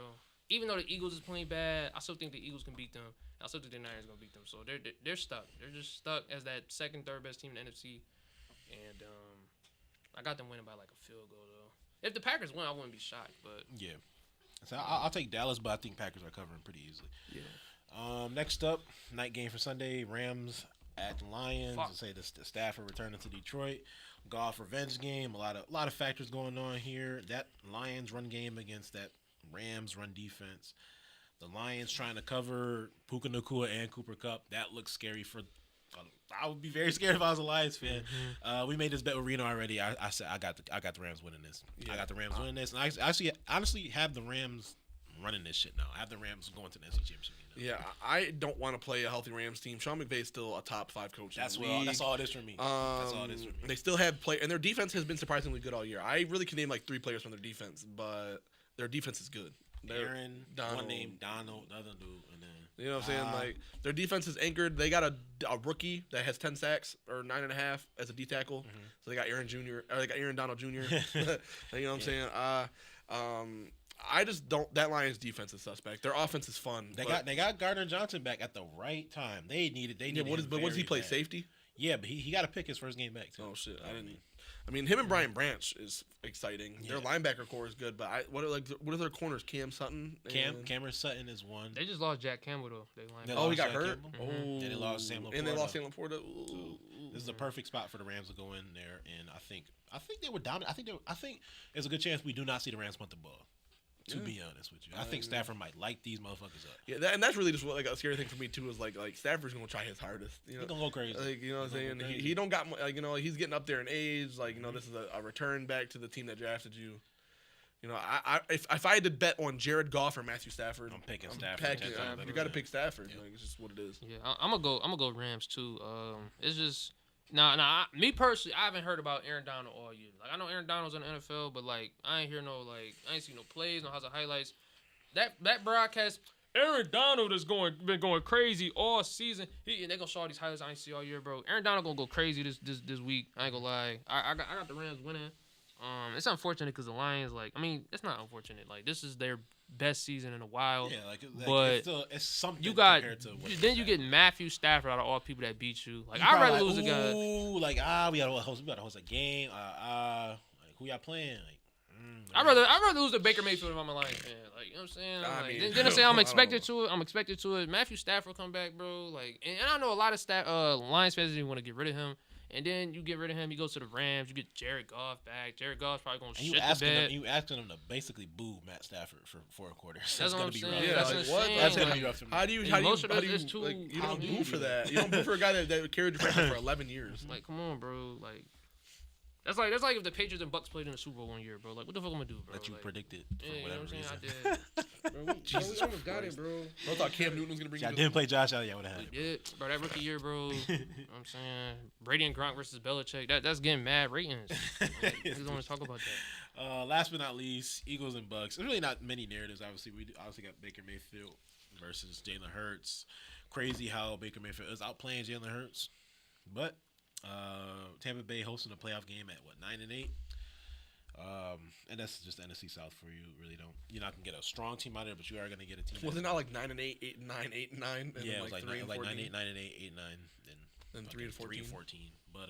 even though the Eagles is playing bad, I still think the Eagles can beat them. I still think the Niners gonna beat them. So they're stuck. They're just stuck as that second, third best team in the NFC. And I got them winning by like a field goal though. If the Packers win, I wouldn't be shocked. But yeah, so I'll take Dallas, but I think Packers are covering pretty easily. Yeah. Next up, night game for Sunday: Rams at the Lions. I say the Stafford returning to Detroit. Golf revenge game. A lot of factors going on here. That Lions run game against that Rams run defense. The Lions trying to cover Puka Nacua and Cooper Kupp. That looks scary for. I would be very scared if I was a Lions fan. We made this bet with Reno already. I said I got the Rams winning this. Yeah. I got the Rams winning this, and I actually honestly have the Rams running this shit now. I have the Rams going to the NFC Championship game. Yeah, I don't want to play a healthy Rams team. Sean McVay is still a top 5 coach. That's all it is for me. That's all it is for me. They still have play, and their defense has been surprisingly good all year. I really can name like 3 players from their defense, but their defense is good. Aaron, one name Donald, the other dude, and then you know what I'm saying. Like their defense is anchored. They got a rookie that has 10 sacks or 9.5 as a D tackle. So they got Aaron Jr. Or they got Aaron Donald Jr. You know what I'm saying. I just don't. That Lions defense is suspect. Their offense is fun. They got Gardner Johnson back at the right time. They needed. What does he play? Bad. Safety. Yeah, but he got to pick his first game back too. Oh shit, I didn't. I mean, him and Brian Branch is exciting. Yeah. Their linebacker core is good, but what are their corners? Cam Sutton. Cameron Sutton is one. They just lost Jack Campbell though. He got hurt. And they lost Sam Laporta. And they lost Sam Laporta. This is a perfect spot for the Rams to go in there, and I think they were dominant. I think there's a good chance we do not see the Rams punt the ball. To be honest with you, I think Stafford might light these motherfuckers up. Yeah, and that's really just like a scary thing for me too. Is like Stafford's gonna try his hardest. You know, he's gonna go crazy. Like you know what I'm saying. He don't got he's getting up there in age. Like this is a return back to the team that drafted you. You know, if I had to bet on Jared Goff or Matthew Stafford, I'm picking Stafford. You got to pick Stafford. Yeah. Like, it's just what it is. Yeah, I'm gonna go Rams too. It's just. Me personally, I haven't heard about Aaron Donald all year. Like I know Aaron Donald's in the NFL, but like I ain't see no plays, no highlights. That broadcast, Aaron Donald is been going crazy all season. They gonna show all these highlights I ain't see all year, bro. Aaron Donald gonna go crazy this week. I ain't gonna lie. I got the Rams winning. It's unfortunate because the Lions, it's not unfortunate. Like this is their best season in a while. Yeah, but it's something. You got compared to what then you get Matthew Stafford out of all people that beat you. Like I'd rather lose a guy. We gotta host a game. Who y'all playing? I'd rather lose to Baker Mayfield if I'm a Lions fan. Like you know what I'm saying? Then I say I'm expected to it. I'm expected to it. Matthew Stafford come back, bro. Like and I know a lot of Lions fans didn't want to get rid of him. And then you get rid of him, he goes to the Rams, you get Jared Goff back. Jared Goff's probably going to shit the bed. You asking him to basically boo Matt Stafford for 4 quarters. That's what I'm saying. Yeah, that's going to be rough for me. How do you you don't boo for that. You don't boo for a guy that carried your franchise for 11 years. Like, come on, bro. Like, that's like if the Patriots and Bucks played in the Super Bowl one year, bro. Like, what the fuck am I gonna do, bro? That you predicted. Yeah, you know what I'm saying? Reason. I did. Bro, we almost got it, bro. I thought Cam Newton was gonna bring. I didn't play Josh Allen. I would have had it. Yeah, bro. That rookie year, bro. You know what I'm saying? Brady and Gronk versus Belichick. That's getting mad ratings. We don't want to talk about that. Last but not least, Eagles and Bucks. There's really not many narratives. Obviously, we got Baker Mayfield versus Jalen Hurts. Crazy how Baker Mayfield is outplaying Jalen Hurts, but Tampa Bay hosting a playoff game at 9-8. And that's just the NFC South for you. Really don't. You're not gonna get a strong team out of there, but you are gonna get a team. Was it not like 9-8, 8-9, 8-9? And Yeah, then it was like 3 and 14? 9-8, 9-8, 8-9, Then 3 and 14. 3-14. But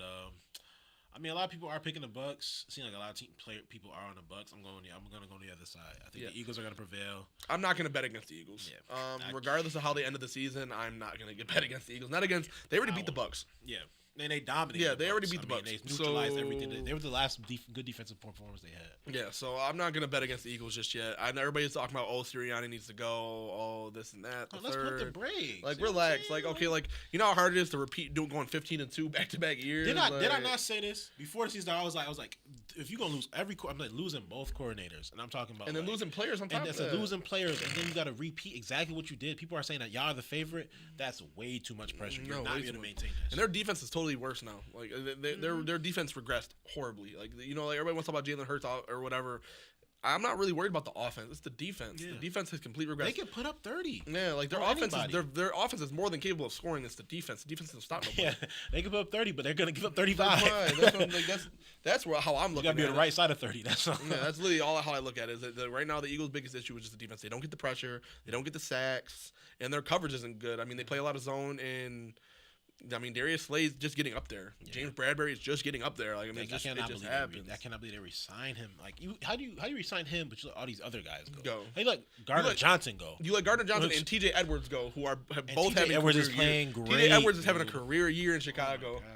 I mean, a lot of people are picking the Bucks. Seems like a lot of people are on the Bucks. I'm gonna go on the other side. I think the Eagles are gonna prevail. I'm not gonna bet against the Eagles. Yeah. Regardless of how they ended the season, I'm not gonna get bet against the Eagles. Not against. They already beat the Bucks. Yeah. And they dominated. Yeah, they already beat the Bucks. They neutralized So- everything. They were the last good defensive performance they had. Yeah, so I'm not gonna bet against the Eagles just yet. I know everybody's talking about Sirianni needs to go, this and that. Let's put the brakes. Like You know what I'm relax. saying? Like okay, like you know how hard it is to repeat going 15-2 back-to-back years. Did I Like, not say this before the season? I was like, if you're gonna lose I'm like losing both coordinators, and I'm talking about and then like, losing players on top and of that's that. losing players, and then you got to repeat exactly what you did. People are saying that y'all are the favorite. That's way too much pressure. You're No, not way going too to much. maintain that. And their defense is totally worse now. Like their defense regressed horribly. Like like everybody wants to talk about Jalen Hurts or whatever. I'm not really worried about the offense. It's the defense. Yeah. The defense has complete regressed. They can put up 30. Yeah, like their for offense anybody. their offense is more than capable of scoring. It's the defense. The defense doesn't stop nobody. Yeah, they can put up 30, but they're going to give up 35. That's how I'm You looking got to be at on it. the right side of 30. That's all. Yeah, that's literally all how I look at it. Is that right now the Eagles' biggest issue is just the defense. They don't get the pressure, they don't get the sacks, and their coverage isn't good. I mean, they play a lot of zone, and I mean Darius Slay's just getting up there. Yeah. James Bradbury is just getting up there. Like I mean, I it cannot just believe happens. I cannot believe they re-signed him. Like, how do you re-sign him, but you let all these other guys go? Go. Hey, look, Gardner let- Johnson go. You let Gardner Johnson Looks- and T.J. Edwards go, who are And both T.J. having Edwards career is playing years. great, T.J. Edwards is having a dude. career year in Oh, Chicago. my God.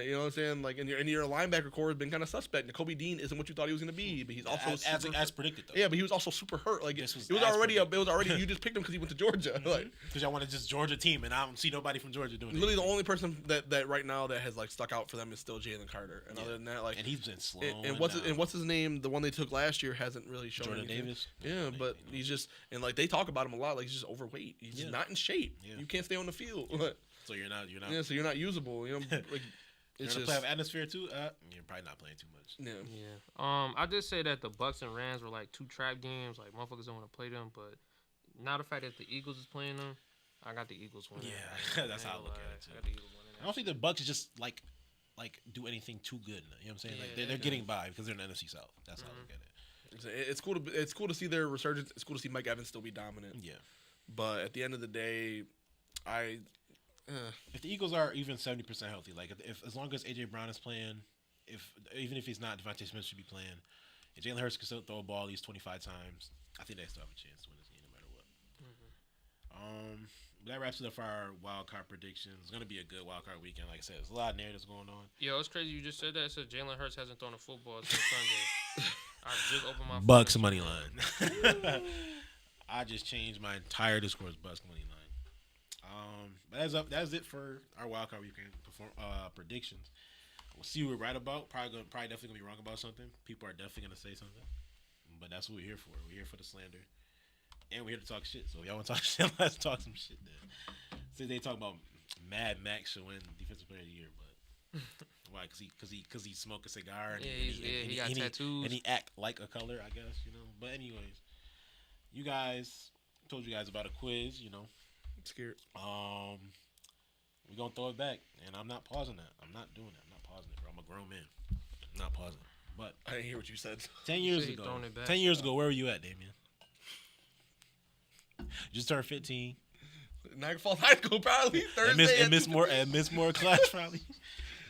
You know what I'm saying? Like, and your linebacker core has been kind of suspect. Kobe Dean isn't what you thought he was going to be, but he's also as predicted, though. yeah, but he was also super hurt. Like This was it was as already predicted. you just picked him because he went to Georgia. Like Because y'all wanted just Georgia team, and I don't see nobody from Georgia doing it. literally the only person that right now that has like stuck out for them is still Jalen Carter. And other than that, like And he's been slow. and what's his name? The one they took last year hasn't really shown Jordan anything. Davis? Yeah, but he's just and like they talk about him a lot. Like he's just overweight. He's just not in shape. Yeah. You can't stay on the field. So you're not. Yeah, so you're not usable. You know, like You're it's gonna just play atmosphere too. You're probably not playing too much. yeah. Yeah. I just say that the Bucks and Rams were like two trap games. Like motherfuckers don't want to play them, but now the fact that the Eagles is playing them, I got the Eagles winning. Yeah, that's how I look at it, too. I got the Eagles winning. I don't think the Bucks just like do anything too good. You know what I'm saying? Like they're getting by because they're in the NFC South. That's how I look at it. It's cool to see their resurgence. It's cool to see Mike Evans still be dominant. Yeah. But at the end of the day, If the Eagles are even 70% healthy, like if as long as AJ Brown is playing, even if he's not, Devontae Smith should be playing. If Jalen Hurts can still throw a ball at least 25 times, I think they still have a chance to win this game no matter what. That wraps it up for our wild card predictions. It's gonna be a good wild card weekend. Like I said, there's a lot of narratives going on. Yo, it's crazy you just said that. It said Jalen Hurts hasn't thrown a football since Sunday. I just opened my Bucks phone. money line. I just changed my entire Discord's Bucks money line. But that's it for our wild card weekend predictions. We'll see what we're right about. Probably definitely gonna be wrong about something. People are definitely gonna say something. But that's what we're here for. We're here for the slander. And we're here to talk shit. So if y'all want to talk shit, let's talk some shit then. Since they talk about Mad Max should win Defensive Player of the Year, but why? Because he smoked a cigar and he got tattoos. and he act like a color, I guess, you know. But anyways, you guys told you guys about a quiz, you know. I'm scared. We're gonna throw it back, and I'm not pausing that. I'm not doing that. I'm not pausing it, bro. I'm a grown man. I'm not pausing it. But I didn't hear what you said. 10 years said he ago, throwing it back. 10 years ago, where were you at, Damien? Just turned 15. Niagara Falls High School, probably Thursday. And miss more class, probably.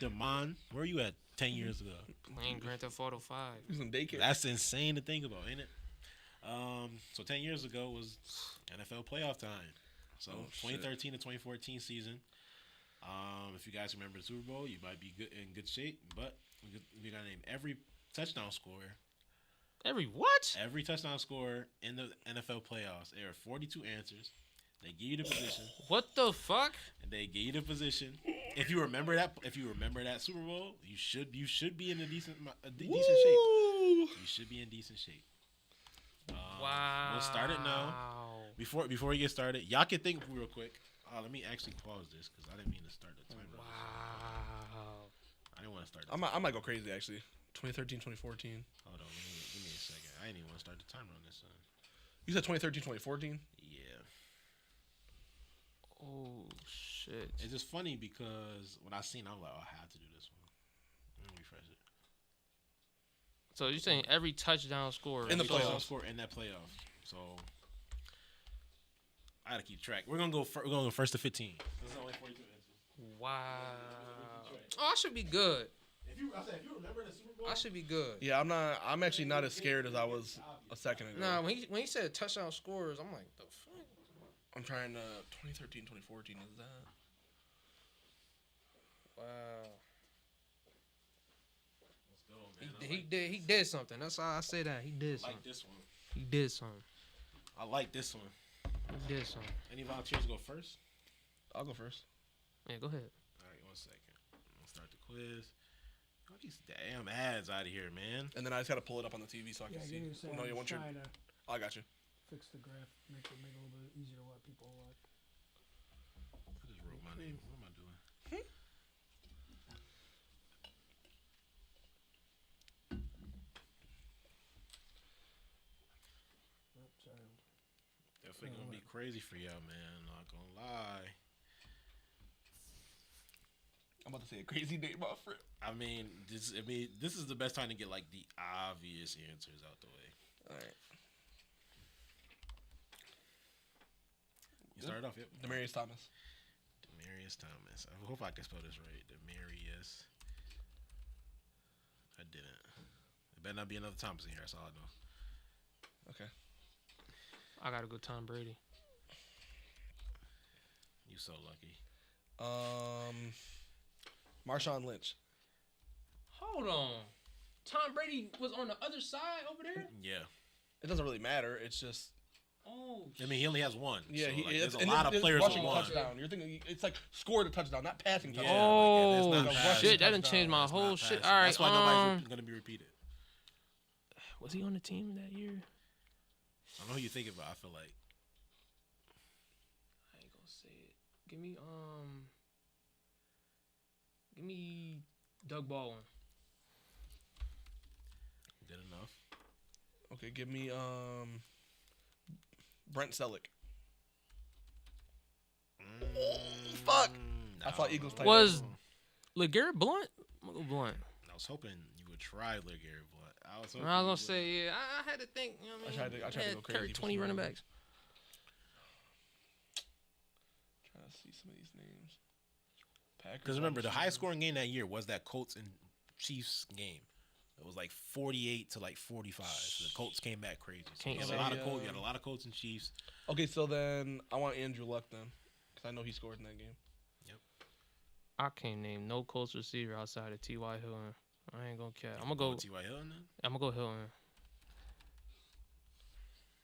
Demond, where were you at 10 years ago? Playing Grand Theft Auto 5. He was in daycare. That's insane to think about, ain't it? So 10 years ago was NFL playoff time. So 2013 to 2014 season. If you guys remember the Super Bowl, you might be in good shape. But we got to name every touchdown scorer. Every what? Every touchdown scorer in the NFL playoffs. There are 42 answers. They give you the position. What the fuck? And they give you the position. If you remember that Super Bowl, you should be in decent shape. You should be in decent shape. Wow. We'll start it now. Before we get started, y'all can think real quick. Let me actually pause this because I didn't mean to start the timer. Wow. I didn't want to start. I might go crazy actually. 2013, 2014. Hold on, give me a second. I didn't even want to start the timer on this. You said 2013, 2014. Yeah. Oh shit. It's just funny because when I seen it, I was like, oh, I have to do this one. Let me refresh it. So you're saying every touchdown scorer In the Touchdown playoffs. score in that playoff. So I gotta keep track. We're gonna go first to 15. This is only 42 answers. Wow. Oh, I should be good. If you remember the Super Bowl, I should be good. Yeah, I'm actually not as scared as I was a second ago. Nah, when he said touchdown scorers, I'm like, the fuck? I'm trying to 2013, 2014. Is that? Wow. let's go, man. He did something. That's how I say that. He did I something. like this one. He did something. I like this one. He did something. Any volunteers go first? I'll go first. Yeah, go ahead. All right, 1 second. I'll start the quiz. All these damn ads out of here, man. And then I just gotta pull it up on the TV so I can Yeah, see. give me a second. No, you I'm want your? trying to I got you. fix the graph, make it a little bit easier to let people watch. I just wrote my name. What am I doing? Oh, sorry. Definitely gonna be crazy for y'all, man. Not gonna lie. I'm about to say a crazy name off it. I mean, this is the best time to get like the obvious answers out the way. All right. You started off, yep. Demarius Thomas. Demarius Thomas. I hope I can spell this right. Demarius. I didn't. It better not be another Thomas in here. That's all I know. Okay. I gotta go Tom Brady. You so lucky. Marshawn Lynch. Hold on. Tom Brady was on the other side over there? Yeah. It doesn't really matter. It's just Oh, I mean, he only has one. yeah. so, like, It's there's a lot of players with rushing one. touchdown. You're thinking it's like scored a touchdown, not passing Yeah. touchdown. oh like, it's not passing. shit. That done Touchdown. changed my It's whole not shit. passing. All right. That's why nobody's gonna be repeated. Was he on the team that year? I don't know who you think about. I feel like I ain't gonna say it. Give me Doug Baldwin. good enough. Okay, give me Brent Selleck. Fuck. I thought Eagles tight Was end. LeGarrette Blunt? I'm gonna go Blunt. I was hoping you would try LeGarrette Blunt. I was hoping. I was you gonna would. say, yeah, I had to think. You know what I mean? I tried to go crazy Carry for 20 some running reason. backs. Trying to see some of these names. Packers. Because remember, the wide highest receiver. scoring game that year was that Colts and Chiefs game. It was like 48 to like 45. So the Colts came back crazy. So Can't you had say, a lot of Colts. You uh, had a lot of Colts and Chiefs. Okay, so then I want Andrew Luck then, because I know he scored in that game. I can't name no Colts receiver outside of T.Y. Hilton. I ain't gonna care. I'm gonna go. T.Y. Hilton. Then? I'm gonna go Hilton.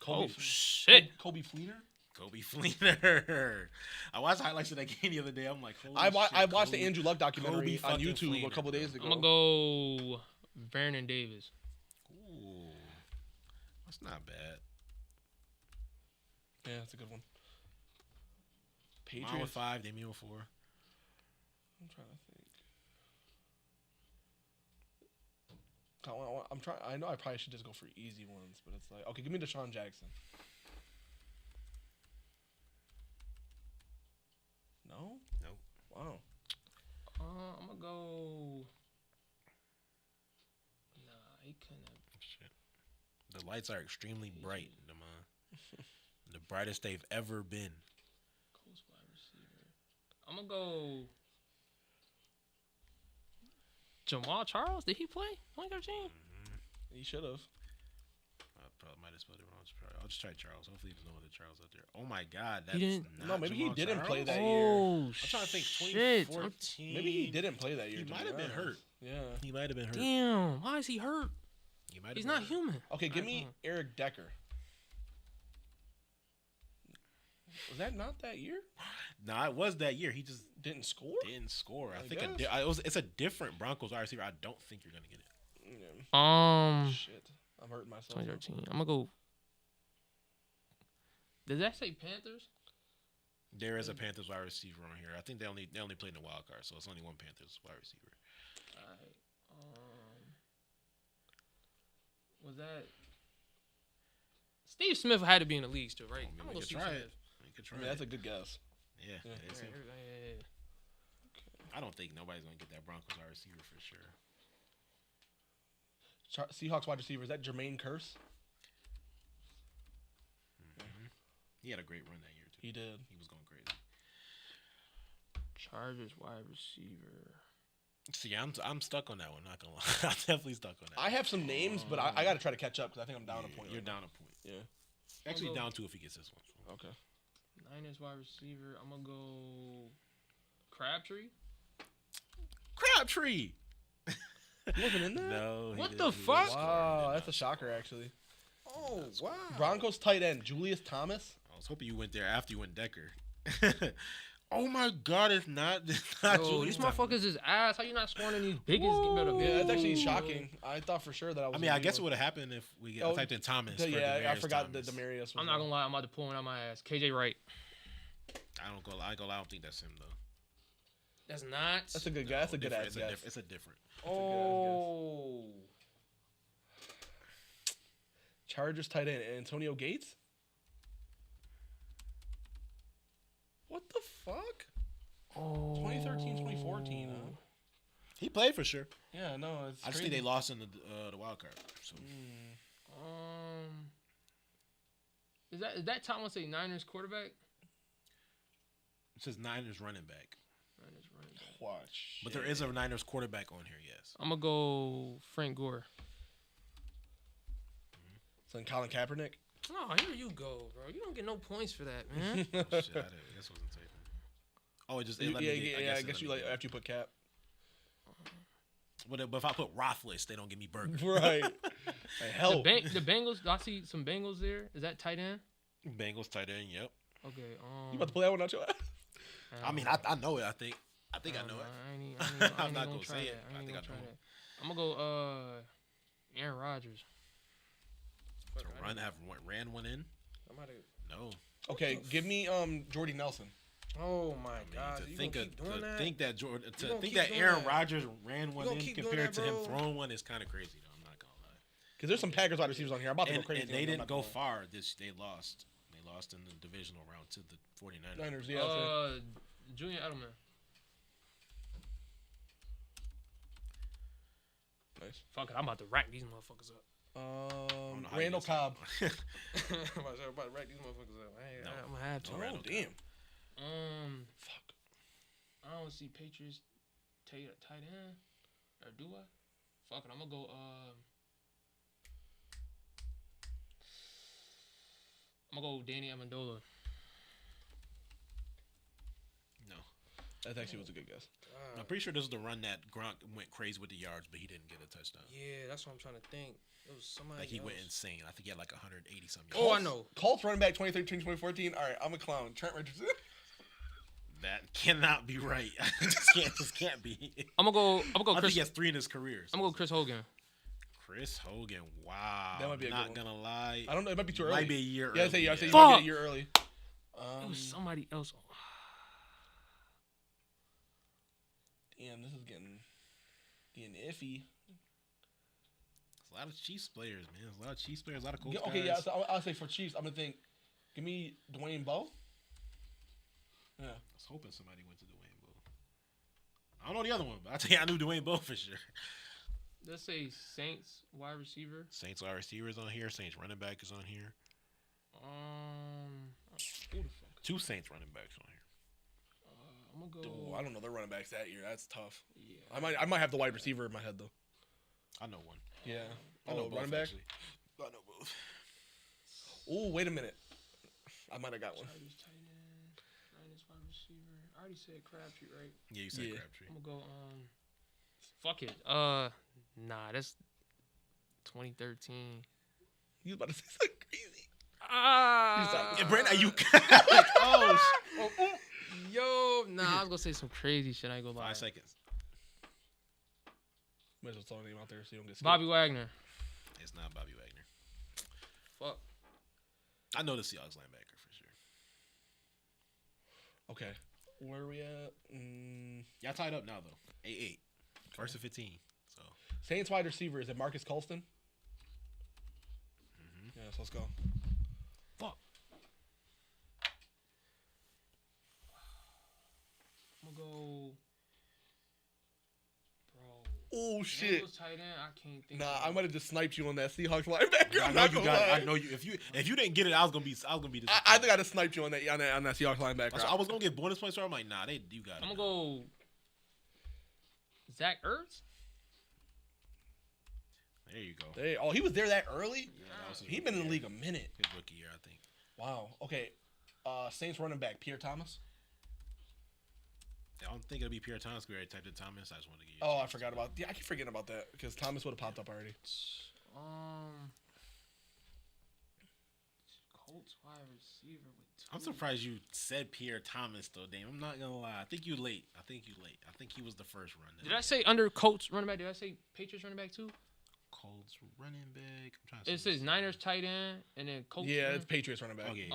Kobe, Oh shit! Kobe Fleener. Kobe Fleener. I watched highlights of that game the other day. I'm like, holy I shit, watched the Kobe. Andrew Luck documentary Kobe on fucking YouTube a Fleener, couple days bro. ago. I'm gonna go Vernon Davis. Ooh, that's not bad. Yeah, that's a good one. Mine with Patriots. 5, Damian with 4. I'm trying to think. I'm trying. I know I probably should just go for easy ones, but it's like, okay, give me Deshaun Jackson. No. Nope. Wow. I'm gonna go. Nah, he couldn't have. Shit. The lights are extremely bright, Damon. The brightest they've ever been. Colts wide receiver. I'm gonna go. Jamal Charles, did he play 2013? He should have. I probably might have spelled it wrong. I'll just try Charles. Hopefully, there's no other Charles out there. Oh my God, that's didn't- not No, maybe he Jamal didn't play Charles? that Oh, year. I'm trying to think. shit. 2014. Maybe he didn't play that year. He to might be have been hurt. honest. Yeah. He might have been hurt. Damn, why is he hurt? He might have He's been not hurt. human. Okay, give me Alright, Eric Decker. Was that not that year? Nah, it was that year. He just Didn't score? didn't score. I I think guess. it's a different Broncos wide receiver. I don't think you're gonna get it. Yeah. Shit. I'm hurting myself. 2013. I'm gonna go. Does that say Panthers? There is a Panthers wide receiver on here. I think they only played in the wild card, so it's only one Panthers wide receiver. Alright. Was that Steve Smith had to be in the league still, right? I mean, I'm we gonna go could Steve try Smith. it. You could I try mean, it. that's a good guess. Yeah, Yeah. it is him. Yeah. I don't think nobody's gonna get that Broncos wide receiver for sure. Seahawks wide receiver. Is that Jermaine Kearse? He had a great run that year too. He did. He was going crazy. Chargers wide receiver. See, I'm stuck on that one. Not gonna lie, I'm definitely stuck on that. I have some names, but I got to try to catch up because I think I'm down a point. You're right now. down a point. Yeah. Actually, I'll go- down two if he gets this one. Okay. Niners wide receiver. I'm gonna go Crabtree. Crabtree. He wasn't in there. No. What he the didn't- he fuck? didn't score. He Wow, did that's a not. shocker actually. Oh wow. Broncos tight end Julius Thomas. I was hoping you went there after you went Decker. Oh my God! It's not. It's not Yo, Julius these Thomas. motherfuckers is ass. How you not scoring in these biggest? Yeah, that's actually shocking. I thought for sure that I was. I mean, I guess it would have happened if we Oh, typed in Thomas. for Yeah, I Demaryius forgot that Thomas. Demarius was. I'm not gonna lie. I'm about to pull one out my ass. KJ Wright. I don't think that's him though. That's not. That's a good guy. That's a good Different. ass It's a guess. It's a different. Oh. Chargers tight end Antonio Gates. What the fuck? Oh. 2013, 2014, huh? He played for sure. Yeah, no, it's I just crazy. think they lost in the wild card. So Is that Thomas a Niners quarterback? it says Niners running back, Niners running back. Watch. but there is a Niners quarterback on here. Yes. I'm gonna go Frank Gore. So then Colin Kaepernick. Oh, here you go, bro. You don't get no points for that, man. Shit, I guess wasn't safe. Oh, it just Yeah, it let me get, I it guess let you me like get it. after you put Cap. But if I put Roethlis, they don't give me burger. Right. Like, hell. The Bengals. I see some Bengals there. Is that tight end? Bengals tight end. Yep. Okay. You about to pull that one out your ass? I mean, I know it. I think I know it. I'm not gonna gonna try say that. it. I I ain't think gonna I try know. that. I'm gonna go Aaron Rodgers. Ran one in. I might have. No. Okay, give me Jordy Nelson. Oh my I God! mean, You to think gonna keep doing that? think that Jordan You to gonna think keep that doing Aaron that? Rodgers ran one gonna in keep doing compared that, to him bro? throwing one is kind of crazy though. I'm not gonna lie. Because there's some Packers wide receivers on here. I'm about to go crazy. And on they them. I'm didn't not go gonna far. They lost. They lost in the divisional round to the 49ers. lie. Niners, yeah. okay. Julian Edelman. Nice. Fuck it, I'm about to rack these motherfuckers up. I don't know how you Randall get started. Cobb. I'm about to rack these motherfuckers up. No. I'm gonna have to. No, Oh, Randall damn. Fuck. I don't see Patriots tight end. Or do I? Fuck it, I'm gonna go. I'm gonna go Danny Amendola. No. That actually was a good guess. I'm pretty sure this is the run that Gronk went crazy with the yards, but he didn't get a touchdown. Yeah, that's what I'm trying to think. It was somebody. Like he else. went insane. I think he had like 180 something. Oh, I know. Colts running back 2013, 2014. All right, I'm a clown. Trent Richardson. That cannot be right. Just can't be. I'm gonna go. I think Chris. he has 3 in his career. I'm gonna go Chris Hogan. Chris Hogan. Wow. That might be a not good one. gonna lie. I don't know. It might be too early. Might be a year Yeah, I early. say you yeah. might get a year early. It was somebody else. Damn, this is getting iffy. There's a lot of Chiefs players, man. There's a lot of Chiefs players, a lot of Colts Okay, guys. yeah. So I'll say for Chiefs, I'm gonna think. Give me Dwayne Bowe. Yeah. I was hoping somebody went to Dwayne Bowe. I don't know the other one, but I think I knew Dwayne Bowe for sure. Let's say Saints wide receiver. Saints wide receivers on here. Saints running back is on here. Who the fuck? 2 Saints running backs on here. I'm gonna go. Oh, I don't know their running backs that year. That's tough. Yeah. I might have the wide receiver in my head though. I know one. Yeah. I know both, running back. actually. I know both. Oh, wait a minute. I might have got one. Chargers tight end. Niners wide receiver. I already said Crabtree, right? Yeah, you said Yeah. Crabtree. I'm gonna go. Fuck it. Nah, that's 2013. You was about to say something crazy. Yeah, Brandon, you Yo, nah, I was gonna say some crazy shit. I ain't gonna lie. 5 seconds. Might as well throw a name out there so you don't get skipped. Bobby Wagner. It's not Bobby Wagner. Fuck. I know the Seahawks linebacker for sure. Okay. Where are we at? Y'all tied up now though. 8-8. First and 15. So Saints wide receiver. Is it Marcus Colston? Yes, let's go. fuck. I'm gonna go. Bro. Oh shit. Bengals tight end. I can't think. Nah, of I it. might have just sniped you on that Seahawks linebacker. I I'm know not you gonna got it. lie. I know you. If you didn't get it, I was gonna be disappointed. I think I'd have sniped you on that Seahawks linebacker. I was gonna get bonus points, so I'm like, nah, you got it. I'm gonna go. Zach Ertz. There you go. Oh, he was there that early? Yeah, that was his He been in the rookie league a minute. year. His rookie year, I think. Wow. Okay. Saints running back Pierre Thomas. I don't think it'll be Pierre Thomas. We already typed in Thomas. I just wanted to get you. Oh, I forgot about. Yeah, I keep forgetting about that because Thomas would have popped up already. Colts wide receiver with two. I'm surprised you said Pierre Thomas though, damn. I'm not gonna lie. I think you late. I think he was the first run. Did I say under Colts running back? Did I say Patriots running back too? Colts running back? I'm trying to It says Niners tight end and then Colts. Yeah, running- it's Patriots running back. Okay.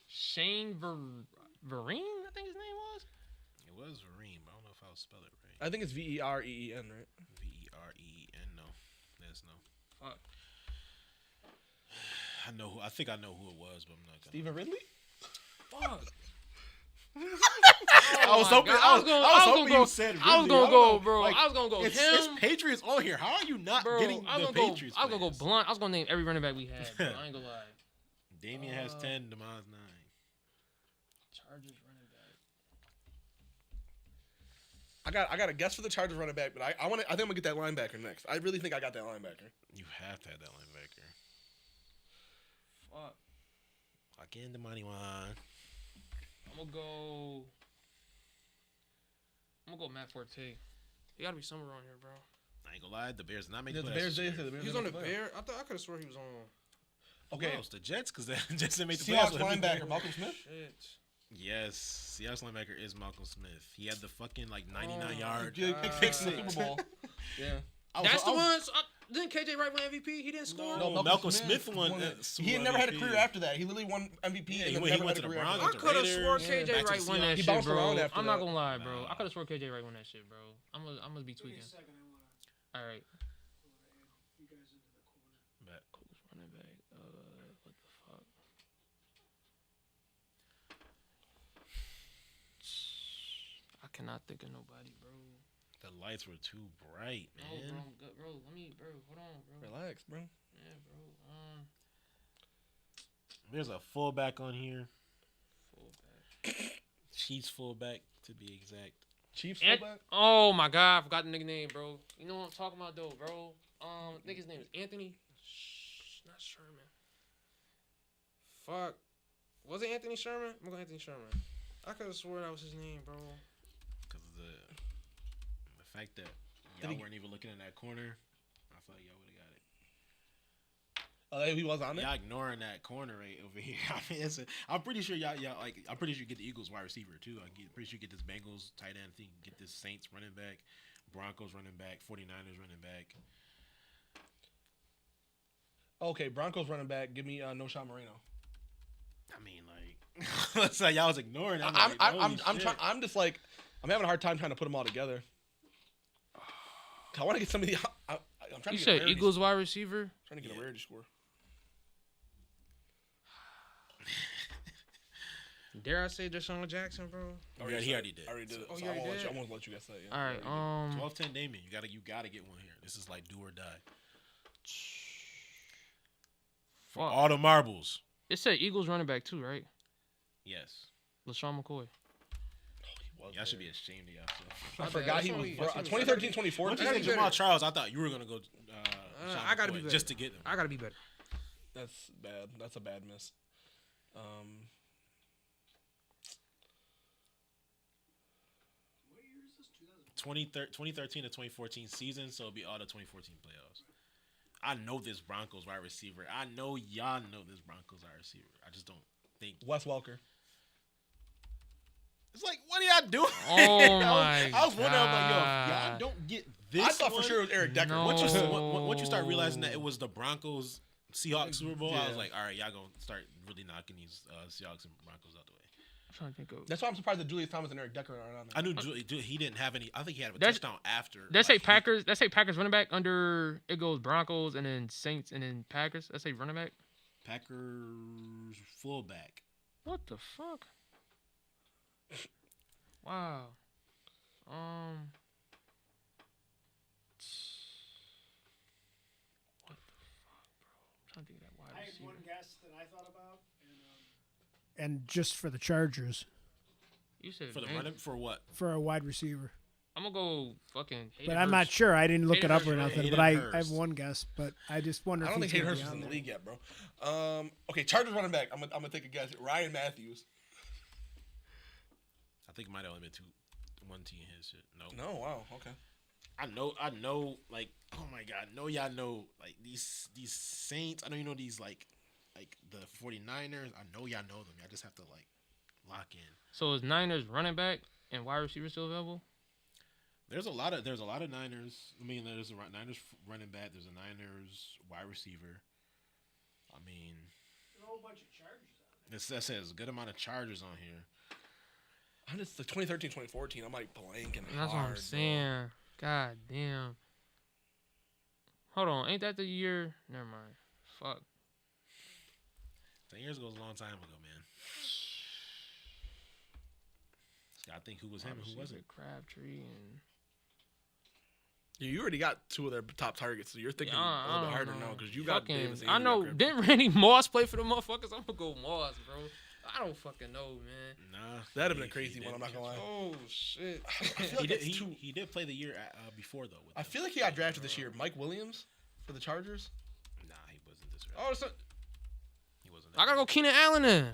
Shane Vereen, I think his name was. It was Vereen, but I don't know if I'll spell it right. I think it's Vereen, right? Vereen. No, that's no. Fuck. I think I know who it was, but I'm not gonna. Stephen Ridley. Fuck. I was hoping. I was hoping you said. Ridley. I was gonna go, bro. Like, I was gonna go it's him. Patriots on here. How are you not Bro, getting I was the gonna Patriots? go. I was gonna go players? blunt. I was gonna name every running back we had. Bro. I ain't gonna lie. Damien has 10. Demon's 9. Chargers running back. I got a guess for the Chargers running back, but I think I'm gonna get that linebacker next. I really think I got that linebacker. You have to have that linebacker. Fuck. Again, the money one. I'm gonna go Matt Forte. He gotta be somewhere on here, bro. I ain't gonna lie, the Bears did not make The the Bears, playoffs. he He was on the Bear. I thought I could have sworn he was on. Okay. Who else? The Jets, because the Jets didn't make the Seahawks playoffs. linebacker Malcolm Smith. Shit. Yes, Seahawks linebacker is Malcolm Smith. He had the fucking 99 Oh, yard. Pick six in the Super Bowl. Yeah. That's the one. Didn't KJ Wright win MVP? He didn't score. No, Malcolm Smith won. He had never had a career after that. He literally won MVP. Yeah, and he never went had to a the career Browns. after I could have Raiders, swore back KJ to Wright the won Seahawks. that He shit, bounced bro. around after I'm that. not gonna lie, bro. Nah. I could have swore KJ Wright won that shit, bro. I'm gonna be tweaking. All right. Bet. Colts running back. What the fuck? I cannot think of nobody, bro. The lights were too bright, No, man. bro, I'm good, bro. Let me, bro. Hold on, bro. Relax, bro. Yeah, bro. There's a fullback on here. Fullback. Chiefs fullback, to be exact. Chiefs Ant- fullback. Oh my God, I forgot the nigga name, bro. You know what I'm talking about, though, bro. I think his name is Anthony. Not Sherman. Fuck. Was it Anthony Sherman? I'm gonna go Anthony Sherman. I could have sworn that was his name, bro. Because of the fact that Did y'all he- weren't even looking in that corner, I feel like y'all would have got it. Oh, he was on there. Y'all ignoring that corner right over here. I mean, I'm pretty sure y'all like. I'm pretty sure you get the Eagles wide receiver too. Pretty sure you get this Bengals tight end. I think you get this Saints running back, Broncos running back, 49ers running back. Okay, Broncos running back. Give me No Sean Moreno. I mean, like, let's say y'all was ignoring. I'm I'm trying. I'm just like I'm having a hard time trying to put them all together. I want to get some of the. I'm trying You to get a said rarity, Eagles wide receiver? trying to get a rarity score. Dare I say Deshaun Jackson, bro? Yeah, he already did. I already did it. Oh, So you I already won't did? I won't let you guess that. Yeah. All right. 12-10 Damien. You gotta get one here. This is like do or die. For Fuck. all the marbles. It said Eagles running back too, right? Yes. LaShawn McCoy. Y'all should be ashamed of yourself. I forgot he was. That's 2013, 2014. Once you gotta said be Jamal better. Charles, I thought you were gonna go. Sean I gotta McCoy be better. just to get him. I gotta be better. That's bad. That's a bad miss. 2013 to 2014 season, so it'll be all the 2014 playoffs. I know this Broncos wide receiver. I know y'all know this Broncos wide receiver. I just don't think. Wes Welker. It's like, what are y'all doing? Oh I was wondering, I'm like, yo, God. y'all don't get this. I thought one? for sure it was Eric Decker. No. Once you start realizing that it was the Broncos Seahawks Super Bowl, I Yeah. was like, all right, y'all gonna start really knocking these Seahawks and Broncos out the way. I'm trying to think of. That's why I'm surprised that Julius Thomas and Eric Decker are on there. I knew he didn't have any. I think he had a That's- touchdown after. That's say like, Packers. That's say Packers running back under. It goes Broncos and then Saints and then Packers. That's say running back. Packers fullback. What the fuck? Wow. had one guess that I thought about, and just for the Chargers, You said For the man, running for what? for a wide receiver. I'm gonna go fucking. Hayden But I'm not Hurst. sure. I didn't look Hayden it up Hurst, or right? nothing. Hayden But I Hurst. have one guess. But I just wonder I if don't think he's Hayden gonna Hurst be is in on the there. league yet, bro. Okay, Chargers running back. I'm gonna take a guess. Ryan Matthews. I think it might have only been one team his shit. No. No, wow, okay. I know, like, oh my God, no, y'all know, like, these Saints, I know you know these, like the 49ers, I know y'all know them, y'all just have to, like, lock in. So is Niners running back and wide receiver still available? There's a lot of Niners, there's a Niners running back, there's a Niners wide receiver, I mean, There's a whole bunch of Chargers on there. that says a good amount of Chargers on here. I'm just like 2013, 2014. I'm like blanking. That's hard, what I'm saying. God damn. Hold on, ain't that the year? Never mind. Fuck. 10 years ago was a long time ago, man. I think who was him and who wasn't. Crabtree and You already got two of their top targets, so you're thinking a little bit harder now because you got Davis. and I you know. got Crabtree. Didn't Randy Moss play for the motherfuckers? I'm gonna go Moss, bro. I don't fucking know, man. Nah, That'd have been a he crazy one. did. I'm not gonna lie. Oh shit. I feel He like did. that's too. He did play the year before though. I feel like he got drafted this year. Mike Williams for the Chargers. Nah, he wasn't this early. Oh, so He wasn't. I gotta go Keenan Allen then.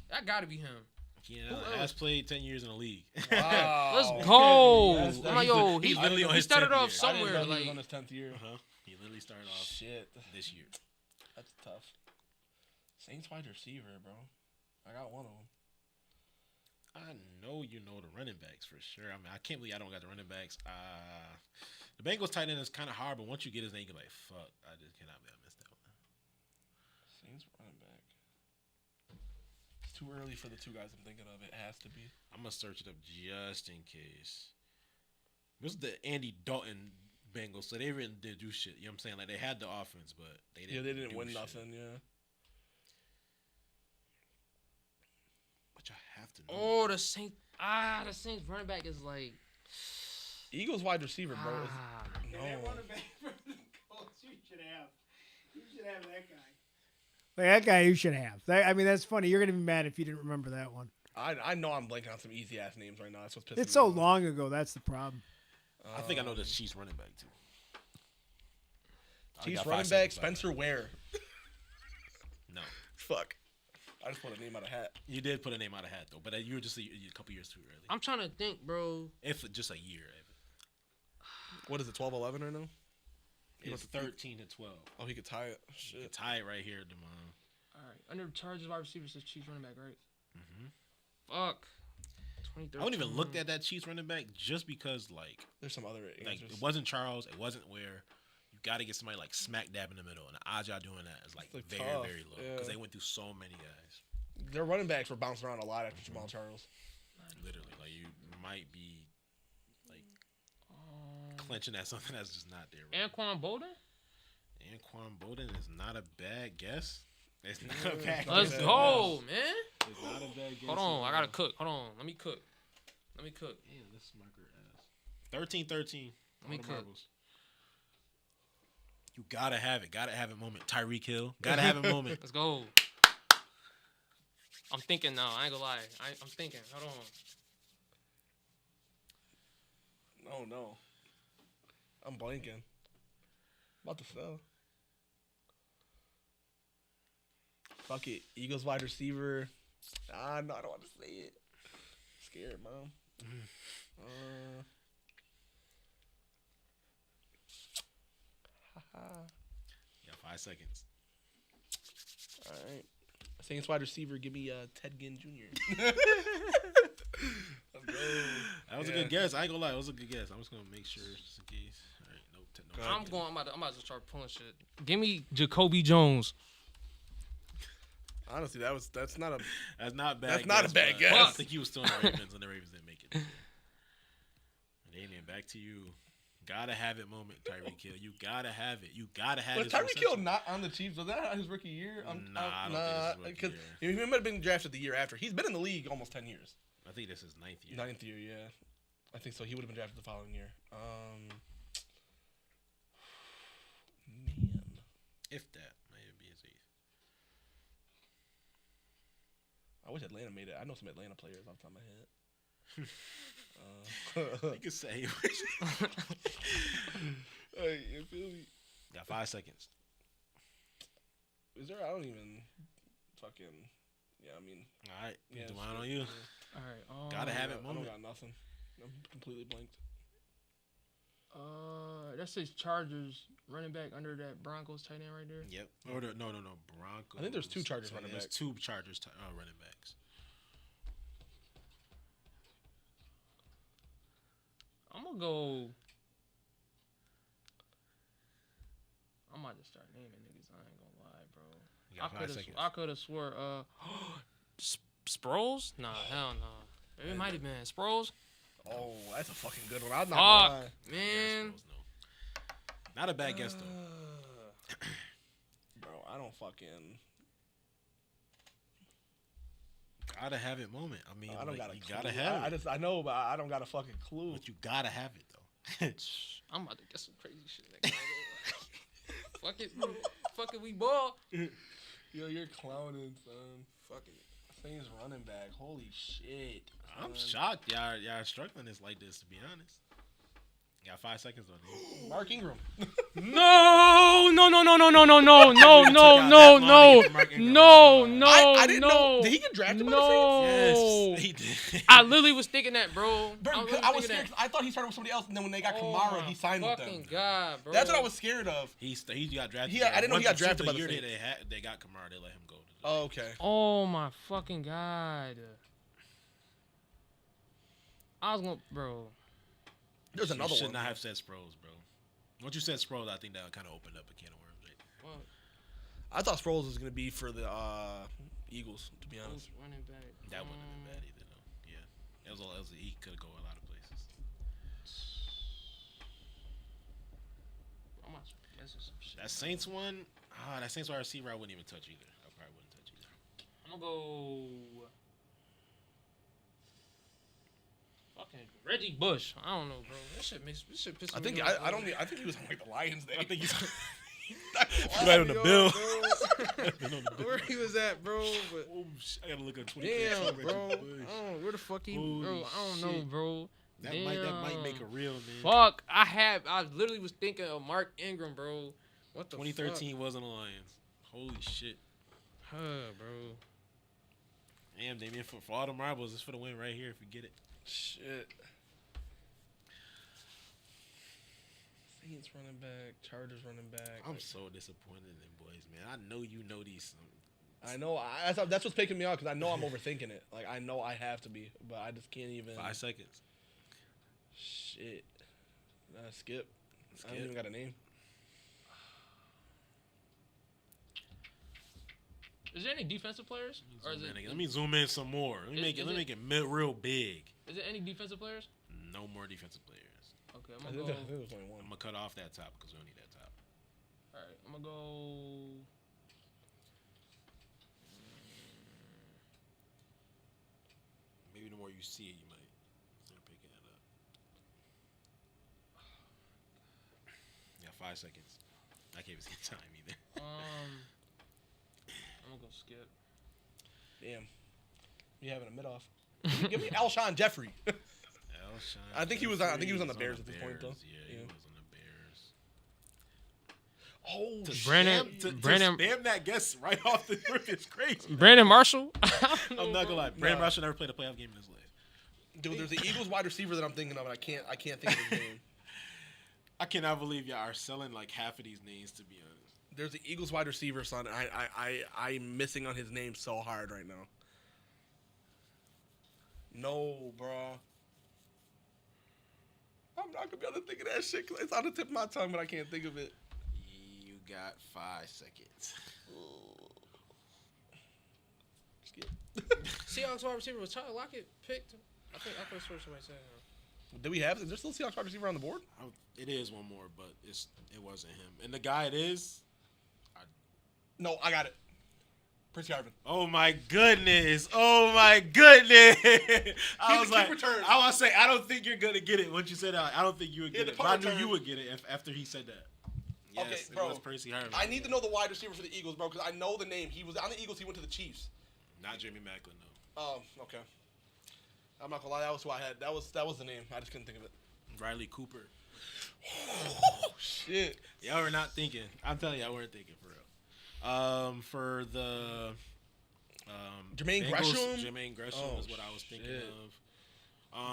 That gotta be him. Keenan Who Allen else? has played 10 years in the league. Wow. Let's go. That's- I'm like, yo, he's he literally on his started 10th off year. I didn't somewhere. know he was Like, on his 10th year. He literally started off Shit, this year. that's tough. Saints wide receiver, bro. I got one of them. I know you know the running backs for sure. I mean, I can't believe I don't got the running backs. The Bengals tight end is kind of hard, but once you get his name, you're like, fuck, I just cannot believe I missed that one. Saints running back. It's too early for the two guys I'm thinking of. It has to be. I'm gonna search it up just in case. This is the Andy Dalton Bengals, so they really did do shit. You know what I'm saying? Like they had the offense, but they didn't. Yeah, they didn't do win shit. nothing. Yeah. But you have to know. oh, the Saints running back is like, Eagles wide receiver, bro. is- And that No. running back from the Colts, you should have that guy. Like that guy, you should have. I mean, that's funny. You're gonna be mad if you didn't remember that one. I know I'm blanking on some easy ass names right now. That's what's pissing It's me so off. long ago. That's the problem. I think I know the Chiefs running back too. I Chiefs got 5 running back seconds left. Spencer Ware. No, Fuck. I just put a name out of hat. you did put a name out of hat though, but you were just a couple years too early. I'm trying to think, bro. If just a year. What is it? 12-11 right now? It's 13 to 12. Oh, he could tie it. You Shit. can tie it right here, Demond. All right, under Chargers wide receiver says Chiefs running back, right? Mhm. Fuck. 2013. I wouldn't even looked at that Chiefs running back just because like There's some other Like answers. it wasn't Charles, it wasn't Ware. You got to get somebody like smack dab in the middle, and the odds y'all doing that is like It's, like, very tough, very low because yeah. they went through so many guys. Their running backs were bouncing around a lot after Jamal Charles. Literally, like you might be like clenching at something that's just not there. Right? Anquan Bolden? Anquan Bolden is not a bad guess. It's not a bad Let's guess. go, man. It's not a bad guess. Hold on, at I gotta all. cook. Hold on, let me cook. Damn, this marker ass. 13-13. Let me All the cook. marbles. You gotta have it. Gotta have it moment. Tyreek Hill. Gotta have it moment. Let's go. I'm thinking now. I ain't gonna lie. I'm thinking. Hold on. Oh no. I'm blanking. About to sell. Fuck it. Eagles wide receiver. No, I don't want to say it. Scared, mom. You got 5 seconds. All right. Saints wide receiver. Give me Ted Ginn Jr. Let's go. That was a Yeah. good guess. I ain't gonna lie. It was a good guess. I'm just gonna make sure just in case. All right, no. Go I'm ahead. going. I'm about to start pulling shit. Give me Jacoby Jones. Honestly, that's not a. That's not bad. That's not a bad but guess. I think he was still in the Ravens, and the Ravens didn't make it. And Damien, back to you. Gotta have it moment, Tyreek Hill. You gotta have it. You gotta have Was it. Tyreek Hill not on the Chiefs? Was that not his rookie year? Nah, I don't think it's his rookie because year. he might have been drafted the year after. He's been in the league almost 10 years. I think this is 9th year. 9th year, yeah. I think so. He would have been drafted the following year. Man. If that might be his 8th. wish Atlanta made it. I know some Atlanta players off the top of my head. You can say. Hey, you feel me? Got 5 seconds. Is there? I don't even fucking. Yeah, I mean. All right. Yeah, Put the line on you. All right. Gotta have it I don't moment. got nothing. I'm completely blanked. That says Chargers running back under that Broncos tight end right there. Yep. Or no. Broncos. I think there's 2 Chargers So running there's backs. 2 Chargers running backs. I'm gonna go. I'm about to start naming niggas. I ain't gonna lie, bro. You got 5 seconds. I could have swore. Sproles? Nah, hell no. It might have been Sproles. Oh, that's a fucking good one. I'm not Fuck, gonna lie. man. No. Not a bad guess though. Bro, I don't fucking. Gotta have it moment. I mean, I don't got a you clue. gotta have it. I know, but I don't got a fucking clue. But you gotta have it though. I'm about to get some crazy shit. Like, fuck it, bro. Fuck it, we ball. Yo, you're clowning, son. Fuck it. Saints running back. Holy shit. I'm son. shocked y'all struggling this like this, to be honest. You got 5 seconds on it. Mark Ingram. No. I didn't know. Did he get drafted by the Saints? Yes, he did. I literally was thinking that, bro. Bro, I was scared 'cause I thought he started with somebody else, and then when they got Kamara, he signed with them. Fucking God, bro. That's what I was scared of. He got drafted. I didn't know he got drafted by the year Saints. they got Kamara. They let him go. Oh, okay. Oh my fucking God. I was gonna, bro. There's You another should one. not have said Sproles, bro. Once you said Sproles, I think that kind of opened up a can of worms right there. Fuck. I thought Sproles was gonna be for the Eagles, to be honest. Running back. That wouldn't have been bad either, though. Yeah, he could go a lot of places. I'm not guessing some shit. That Saints one, that Saints wide receiver, I wouldn't even touch either. I probably wouldn't touch either. I'm gonna go. Fucking Reggie Bush. I don't know, bro. This shit pisses I me think off. I think he was on like the Lions day. I think he's He right on the bill. Been on the where he was at, bro. But Oh, I gotta look at 20. damn, bro. Where the fuck he, Holy bro? I don't know, shit. bro. That might make a real, man. Fuck. I literally was thinking of Mark Ingram, bro. What the 2013 wasn't a Lions. Holy shit. fuck? Bro. Damn, Damien, for all the marbles, it's for the win right here if you get it. Shit. Saints running back, Chargers running back. I'm so disappointed in them boys, man. I know you know these. I know. That's what's picking me out because I know I'm overthinking it. Like I know I have to be, but I just can't even. 5 seconds. Shit. Skip. I don't even got a name. Is there any defensive players? Or is it? Let me zoom in some more. Let me make it real big. Is there any defensive players? No more defensive players. Okay, I I'm think gonna go. there was only one. I'm gonna cut off that top because we don't need that top. All right, I'm gonna go. Maybe the more you see it, you might start picking it up. You got 5 seconds. I can't even see time either. I'm gonna go skip. Damn. You having a mid off? Give me Alshon Jeffrey. Alshon I think he was on the Jeffrey Bears at this point, though. Yeah, he was on the Bears. Oh, Brandon- shit. Brandon- to spam that guess right off the rip is crazy. Brandon Marshall. I'm not gonna lie. Brandon Nah. Marshall never played a playoff game in his life. Dude, there's the Eagles wide receiver that I'm thinking of, and I can't think of his name. I cannot believe y'all are selling like half of these names, to be honest. There's the Eagles wide receiver, son. I'm missing on his name so hard right now. No, bro. I'm not gonna be able to think of that shit because it's on the tip of my tongue, but I can't think of it. You got 5 seconds. Skip. Seahawks wide receiver was Tyler Lockett picked. I think I could have sworn somebody said that. Do we have? Is there still Seahawks wide receiver on the board? It is one more, but it wasn't him. And the guy it is. No, I got it. Prince Garvin. Oh my goodness! Oh my goodness! I was kick like, return. I was saying, I don't think you're gonna get it. Once you said that, I don't think you would Yeah, get the it. But I punt knew return. you would get it after he said that. Yes, Okay, it bro. was Percy Harvin. I need to know the wide receiver for the Eagles, bro, because I know the name. He was on the Eagles. He went to the Chiefs. Not Jimmy Macklin, though. Okay. I'm not gonna lie. That was who I had. That was the name. I just couldn't think of it. Riley Cooper. Oh shit. Y'all were not thinking. I'm telling you, I weren't thinking for real. For the Jermaine Bengals, Gresham? Jermaine Gresham Oh, is what I was thinking shit.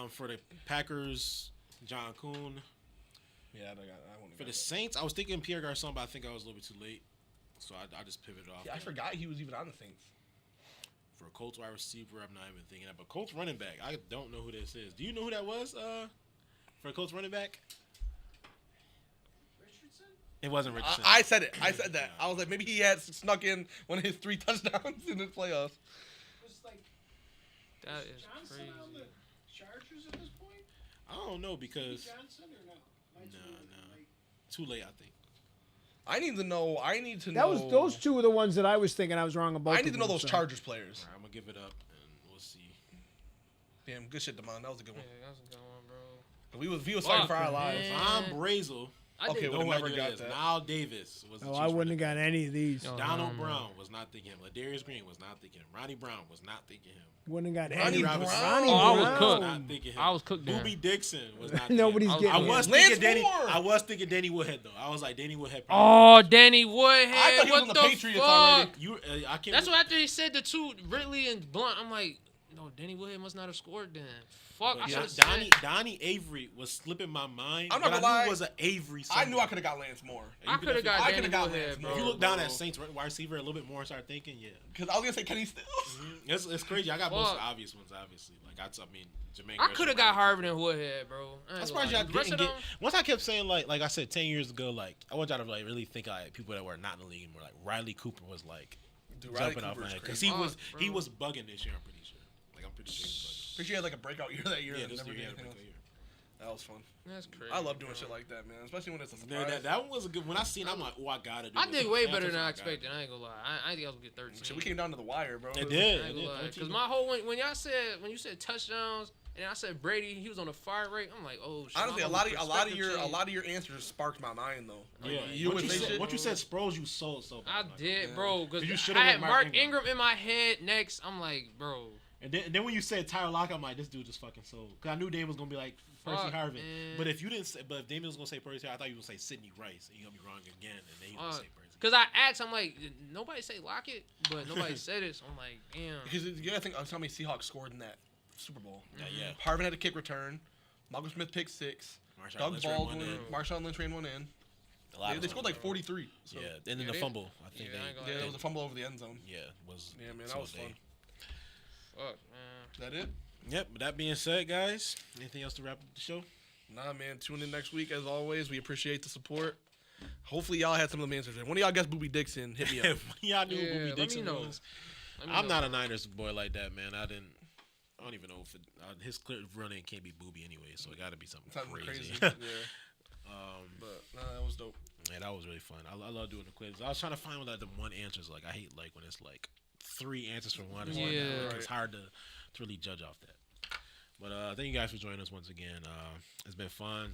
of. For the Packers, John Kuhn. Yeah, I wouldn't. For the Saints, I was thinking Pierre Garçon, but I think I was a little bit too late, so I just pivoted off. Yeah, I forgot he was even on the Saints. For a Colts wide receiver, I'm not even thinking that. But Colts running back, I don't know who this is. Do you know who that was? For a Colts running back, Richardson? it wasn't Richardson. I said it. I said that. I was like, maybe he had snuck in one of his 3 touchdowns in the playoffs. It was like That is Johnson on the crazy. Chargers at this point? I don't know because Johnson or no? Am I too- No. like- too late, I think. I need to know. That was those two were the ones that I was thinking I was wrong about. I need to know those Chargers players. All right, I'm gonna give it up and we'll see. Damn, good shit, Damon. That was a good Yeah, one. that's a good one, bro. We was fighting for our Fuck, lives. man. Tom Brazel. I Okay, did. well, No never idea got who it is. that. Niall Davis was the Oh, Chiefs I wouldn't running have got any of these. No. Donald no. Brown was not thinking him. Ladarius Green was not thinking him. Ronnie Brown was not thinking him. Wouldn't have got Ronnie any. Brown. Ronnie Oh, I was Brown. cooked. Not thinking him. I was cooked then. Boobie Dixon was not thinking Nobody's him. getting I him. was Lance thinking Danny. Moore. I was thinking Danny Woodhead though. I was like Danny Woodhead. Oh, Danny Woodhead. I thought he was what on the the Patriots fuck? already. You, I can't. That's what after he said the two Ridley and Blunt. I'm like, no, Danny Woodhead must not have scored then. Fuck, I But should yeah, have said. Donnie Avery was slipping my mind. I'm not but gonna I knew lie. it was an Avery. I knew I somewhere. could have got Lance Moore. I could have got I Danny coulda got Woodhead, Lance bro. Moore. If you look down at Saints wide receiver a little bit more and start thinking, yeah. Because I was gonna say Kenny Stills. It's crazy. I got most of the Fuck. obvious ones, obviously. Like I mean, Jermaine. I Gresham, could have got Harvard and Woodhead, bro. I'm surprised y'all The rest didn't of get. them- Once I kept saying like I said 10 years ago, like I want y'all to like really think like people that were not in the league anymore. Like Riley Cooper was like Dude, Riley jumping off Cooper my is head because crazy. he Fuck, was bro. bugging this year. I'm pretty sure. Like I'm pretty sure he was Pretty sure he had like a breakout year that year. bugging. Yeah, and this never year, did yeah, anything else. year. That was fun. That's crazy. I love doing bro. shit like that, man. Especially when it's a Yeah, surprise. that one was a good. When I seen, it, I'm like, oh, I gotta do. I this. did way That's better what than I gotta expected. do. I ain't gonna lie. I think I was gonna get 13. Shit, we came down to the wire, bro. It I did. ain't gonna lie. 13. Cause my whole when y'all said when you said touchdowns and I said Brady, he was on a fire rate. I'm like, oh shit. Honestly, my a lot perspective of changed. your answers sparked my mind though. Yeah, You once would you say said, shit. once you said Sproles, you sold so bad. I Like, did, Yeah. bro. Cause You I should've had went Mark Mark Ingram in my head next. I'm like, bro. And then when you said Tyler Lockett, I'm like, this dude just fucking sold. Cause I knew Damian was gonna be like Percy Fuck, Harvin. man. But if you didn't say, but if Damian was gonna say Percy Harvin, I thought you were gonna say Sidney Rice, and you gonna be wrong again. And then you gonna say Percy. Cause I asked, I'm like, nobody say Lockett, but nobody said it. So I'm like, damn. Because you gotta think of how many Seahawks scored in that Super Bowl. Yeah. Harvin had a kick return. Malcolm Smith picked 6. Marshawn Doug Lynch ran one Baldwin, in. Marshawn Lynch ran one in. A lot They of scored them, like bro. 43. So. Yeah, and then Yeah, the they- fumble. I think yeah, I ain't gonna Yeah, lie. it was a fumble over the end zone. yeah, was. Yeah, man, so that was they- fun. Fuck, man. Is that it? Yep. But that being said, guys, anything else to wrap up the show? Nah, man. Tune in next week as always. We appreciate the support. Hopefully, y'all had some of the answers. If one of y'all guessed Boobie Dixon, hit me up. If y'all knew Yeah, who Bobby let me Dixon know. was, Let me I'm know. not a Niners boy like that, man. I don't even know if his clear running can't be Booby anyway, so it got to be something Something crazy. crazy. Yeah. But nah, that was dope. Yeah, that was really fun. I love doing the quizzes. I was trying to find like the one answers. Like I hate like when it's like 3 answers from one. Yeah. It's hard to really judge off that. But thank you guys for joining us once again. It's been fun.